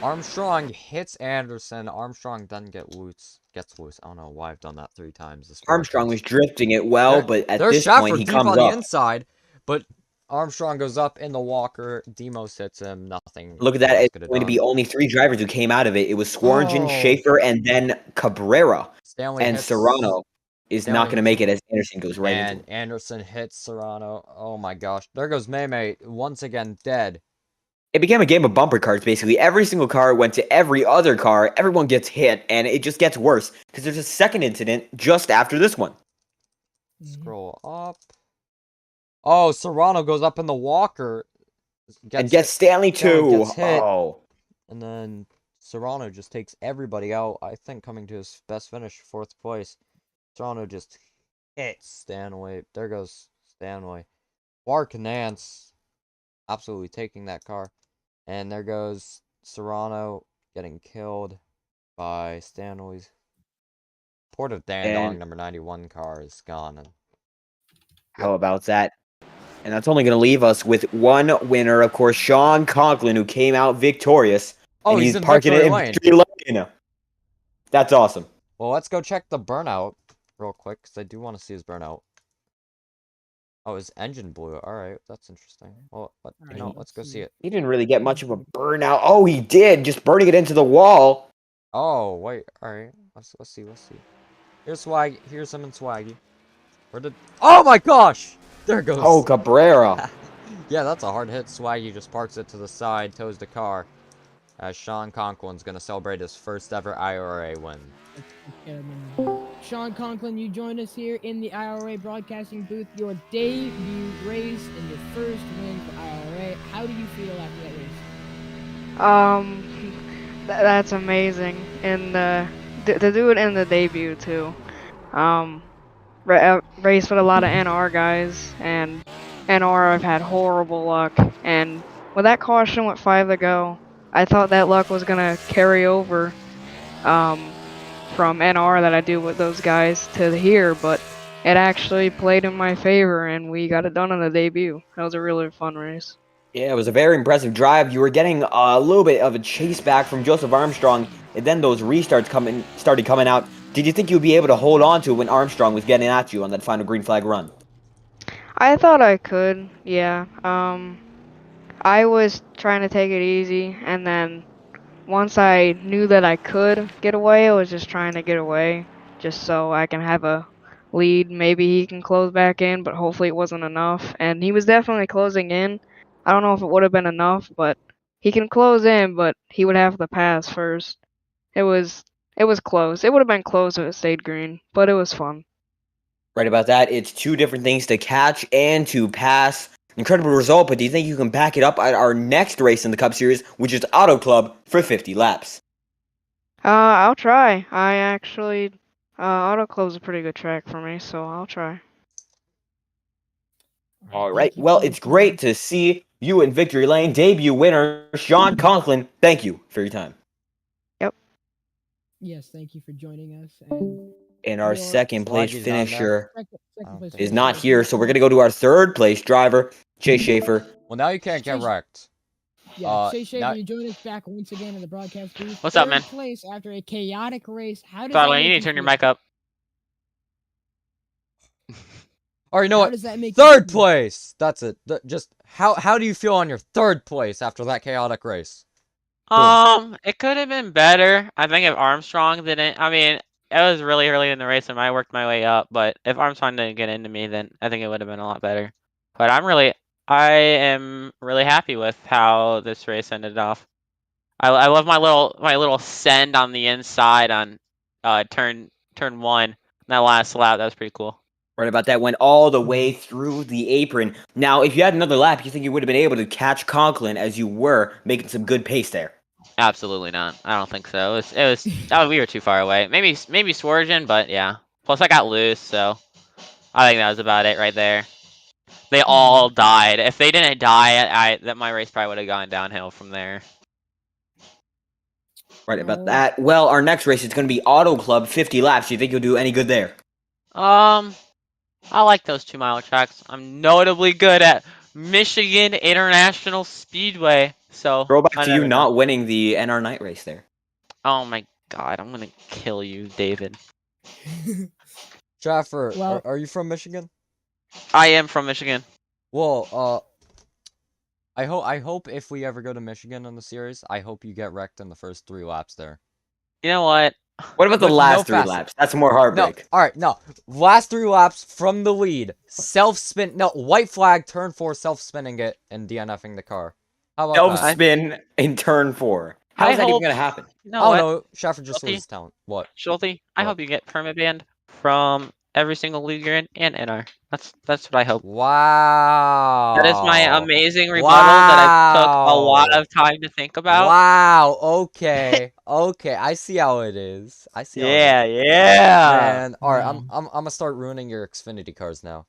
Armstrong hits Anderson. Armstrong then gets loose. I don't know why I've done that 3 times. Armstrong was drifting it well, but at this point he comes on up. the inside, but Armstrong goes up in the walker. Demos hits him. Nothing. Look at that. else It's could have going to be done. only 3 drivers who came out of it. It was Swearingen, Oh. Schaefer, and then Cabrera. Stanley And hits Serrano is Stanley not going to hits make him. it as Anderson goes right into And him. Anderson hits Serrano. Oh my gosh. There goes Meme once again dead. It became a game of bumper cars, basically. Every single car went to every other car. Everyone gets hit, and it just gets worse because there's a second incident just after this one. Scroll up. Oh, Serrano goes up in the walker. And gets Stanley too. Gets hit. Oh. And then Serrano just takes everybody out. I think coming to his best finish, 4th place. Serrano just hits Stanley. There goes Stanley. Clark Nance absolutely taking that car. And there goes Serrano getting killed by Stanley's. Port of Dandong number 91 car is gone. And how about that? And that's only going to leave us with one winner, of course, Sean Conklin, who came out victorious. Oh, and he's in parking it in victory lane. Victory Lane. That's awesome. Well, let's go check the burnout real quick, because I do want to see his burnout. Oh, his engine blew. Alright, that's interesting. Well, but, you know, let's go see it. He didn't really get much of a burnout. Oh, he did, just burning it into the wall. Oh, wait, alright. Let's see. Here's Swag. Here's him and Swaggy. Where did... Oh my gosh! There goes. Oh, Cabrera. Yeah, that's a hard hit. Swaggy just parks it to the side, tows the car. As Sean Conklin's going to celebrate his first ever IORA win. Sean Conklin, you joined us here in the IORA broadcasting booth. Your debut race and your first win for IORA. How do you feel after that race? That's amazing, and to do it in the debut too. Race with a lot of NR guys, and NR have had horrible luck, and with that caution with 5 to go, I thought that luck was gonna carry over from NR that I do with those guys to here, but it actually played in my favor, and we got it done on the debut. That was a really fun race. Yeah, it was a very impressive drive. You were getting a little bit of a chase back from Joseph Armstrong, and then those restarts started coming out. Did you think you'd be able to hold on to it when Armstrong was getting at you on that final green flag run? I thought I could, yeah. I was trying to take it easy, and then once I knew that I could get away, I was just trying to get away, just so I can have a lead. Maybe he can close back in, but hopefully it wasn't enough. And he was definitely closing in. I don't know if it would have been enough, but he can close in, but he would have to pass first. It was close. It would have been close if it stayed green, but it was fun. Right about that. It's 2 different things, to catch and to pass. Incredible result, but do you think you can back it up at our next race in the Cup Series, which is Auto Club for 50 laps? I'll try. I actually, Auto Club's a pretty good track for me, so I'll try. All right. Well, it's great to see you in Victory Lane. Debut winner, Sean Conklin. Thank you for your time. Yep. Yes, thank you for joining us. And our second place Swaggy's not finisher Second place is not here, so we're going to go to our third place driver, Chase Schaefer. Well, now you can't get wrecked. Yeah, Schaefer, now- you join us back once again in the broadcast booth. What's up, man? Third place after a chaotic race. How does By that the way, make you need to turn your feel? mic up. All right, you know How what? does that make you Third feel? place. That's it. Just how do you feel on your third place after that chaotic race? It could have been better. I think if Armstrong didn't, I mean, it was really early in the race and I worked my way up, but if Armstrong didn't get into me, then I think it would have been a lot better. But I am really happy with how this race ended off. I love my little send on the inside on turn 1. That last lap, that was pretty cool. Right about that, went all the way through the apron. Now, if you had another lap, you think you would have been able to catch Conklin as you were making some good pace there? Absolutely not. I don't think so. We were too far away. Maybe Swergen, but yeah. Plus I got loose, so I think that was about it right there. They all died. If they didn't die, my race probably would have gone downhill from there. Right about that. Well, our next race is going to be Auto Club, 50 laps. Do you think you'll do any good there? I like those 2-mile tracks. I'm notably good at Michigan International Speedway. So Throwback to you not winning the NR Night race there. Oh my god, I'm gonna kill you, David. Schaefer, Well- are you from Michigan? I am from Michigan. Well, I hope if we ever go to Michigan in the series, I hope you get wrecked in the first 3 laps there. You know what? What about the With last no 3 fast- laps? That's more No, heartbreak. alright, no. Last 3 laps from the lead. Self-spin. No, white flag, turn 4, self-spinning it, and DNFing the car. How about that? Self-spin in turn 4. How is that even going to happen? You know Oh what? no, Schaefer just Schulte? loses talent. What? Schulte, I What? hope you get perma banned from every single league you're in and NR. That's what I hope. Wow. That is my amazing rebuttal that I took a lot of time to think about. Wow. Okay. Okay. I see how it is. I see how it is. Yeah. Man, all right. Wow. I'm gonna start ruining your Xfinity cars now.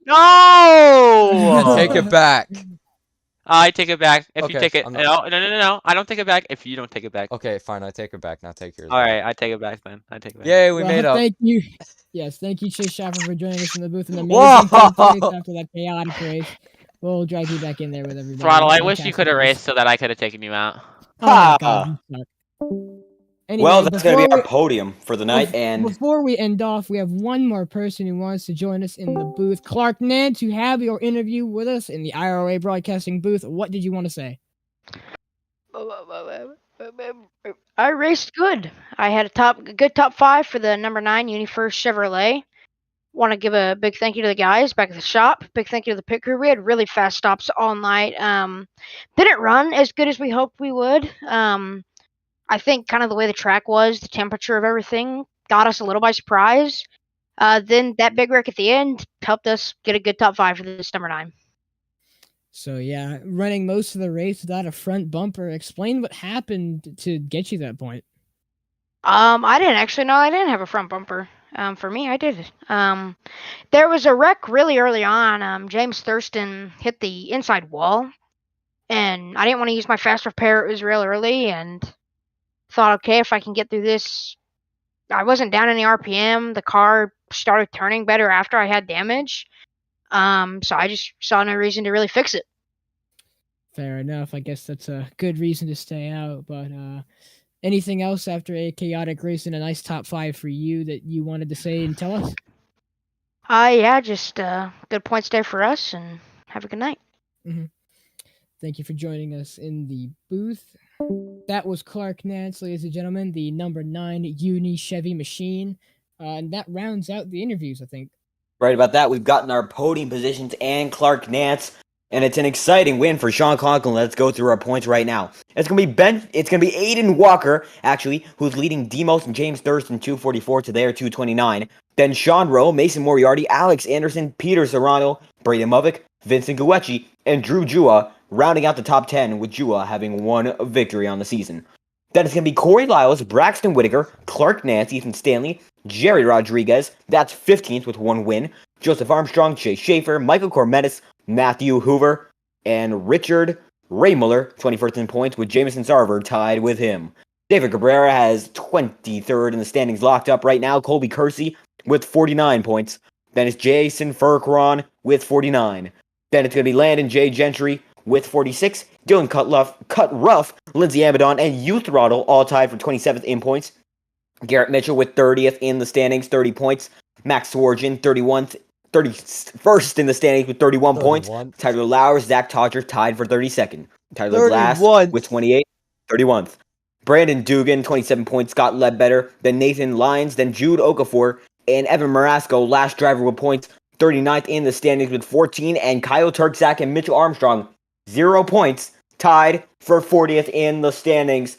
No! Take it back. I take it back. If you Okay, take it, I'm no, not- no. I don't take it back if you don't take it back. Okay, fine. I take it back. Now take yours. All back. right, I take it back then. I take it back. Yay, we made up. Thank you. Yes, thank you, Chase Schaefer, for joining us in the booth. An Whoa! amazing top place after that chaotic race. We'll drag you back in there with everybody. Throttle, I wish you Fantastic could have race. raced so that I could have taken you out. Oh my god, you suck. Anyway, Well, that's going to be before our podium for the night. And before we end off, we have one more person who wants to join us in the booth. Clark Nance, you have your interview with us in the IORA broadcasting booth. What did you want to say? I raced good. I had a good top 5 for the number 9 UniFirst Chevrolet. Want to give a big thank you to the guys back at the shop. Big thank you to the pit crew. We had really fast stops all night. Didn't run as good as we hoped we would. I think kind of the way the track was, the temperature of everything got us a little by surprise. Then that big wreck at the end helped us get a good top 5 for this number 9. So yeah, running most of the race without a front bumper. Explain what happened to get you that point. I didn't actually know I didn't have a front bumper. For me, I did. There was a wreck really early on. James Thurston hit the inside wall, and I didn't want to use my fast repair. It was real early, and thought, okay, if I can get through this, I wasn't down any RPM. The car started turning better after I had damage. So I just saw no reason to really fix it. Fair enough. I guess that's a good reason to stay out. But anything else after a chaotic race and a nice top 5 for you that you wanted to say and tell us? Yeah, just good points there for us, and have a good night. Mm-hmm. Thank you for joining us in the booth. That was Clark Nance, ladies and gentlemen, the number 9 Uni Chevy machine. And that rounds out the interviews, I think. right about that, we've gotten our podium positions and Clark Nance. And it's an exciting win for Sean Conklin. Let's go through our points right now. It's gonna be Aiden Walker, actually, who's leading Demos and James Thurston 244 to their 229. Then Sean Rowe, Mason Moriarty, Alex Anderson, Peter Serrano, Braden Movick, Vincent Guecci, and Drew Jua rounding out the top 10, with Jua having 1 victory on the season. Then it's going to be Corey Lyles, Braxton Whitaker, Clark Nance, Ethan Stanley, Jerry Rodriguez, that's 15th with 1 win, Joseph Armstrong, Chase Schaefer, Michael Cormetis, Matthew Hoover, and Richard Raymuller, 21st in points, with Jameson Sarver tied with him. David Cabrera has 23rd in the standings locked up right now, Colby Kersey with 49 points. Then it's Jason Furcron with 49. Then it's going to be Landon J. Gentry with 46. Dylan Cut Ruff, Lindsey Amadon, and Youth Throttle all tied for 27th in points. Garrett Mitchell with 30th in the standings, 30 points. Max Swarjan, 31st in the standings with 31 points. Tyler Lowers, Zach Todger tied for 32nd. Tyler Glass with 28, 31st. Brandon Dugan, 27 points. Scott Ledbetter, then Nathan Lyons, then Jude Okafor, and Evan Marasco, last driver with points, 39th in the standings with 14, and Kyle Turksack and Mitchell Armstrong, 0 points, tied for 40th in the standings.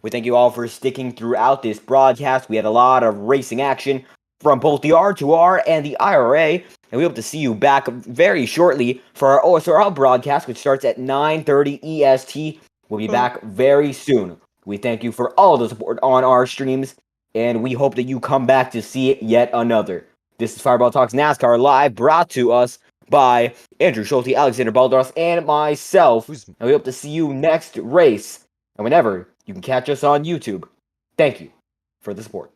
We thank you all for sticking throughout this broadcast. We had a lot of racing action from both the R2R and the IRA, and we hope to see you back very shortly for our OSRL broadcast, which starts at 9:30 EST. We'll be back very soon. We thank you for all the support on our streams, and we hope that you come back to see yet another. This is Fireball Talks NASCAR Live, brought to us by Andrew Schulte, Alexander Baldaros, and myself. And we hope to see you next race, and whenever you can catch us on YouTube. Thank you for the support.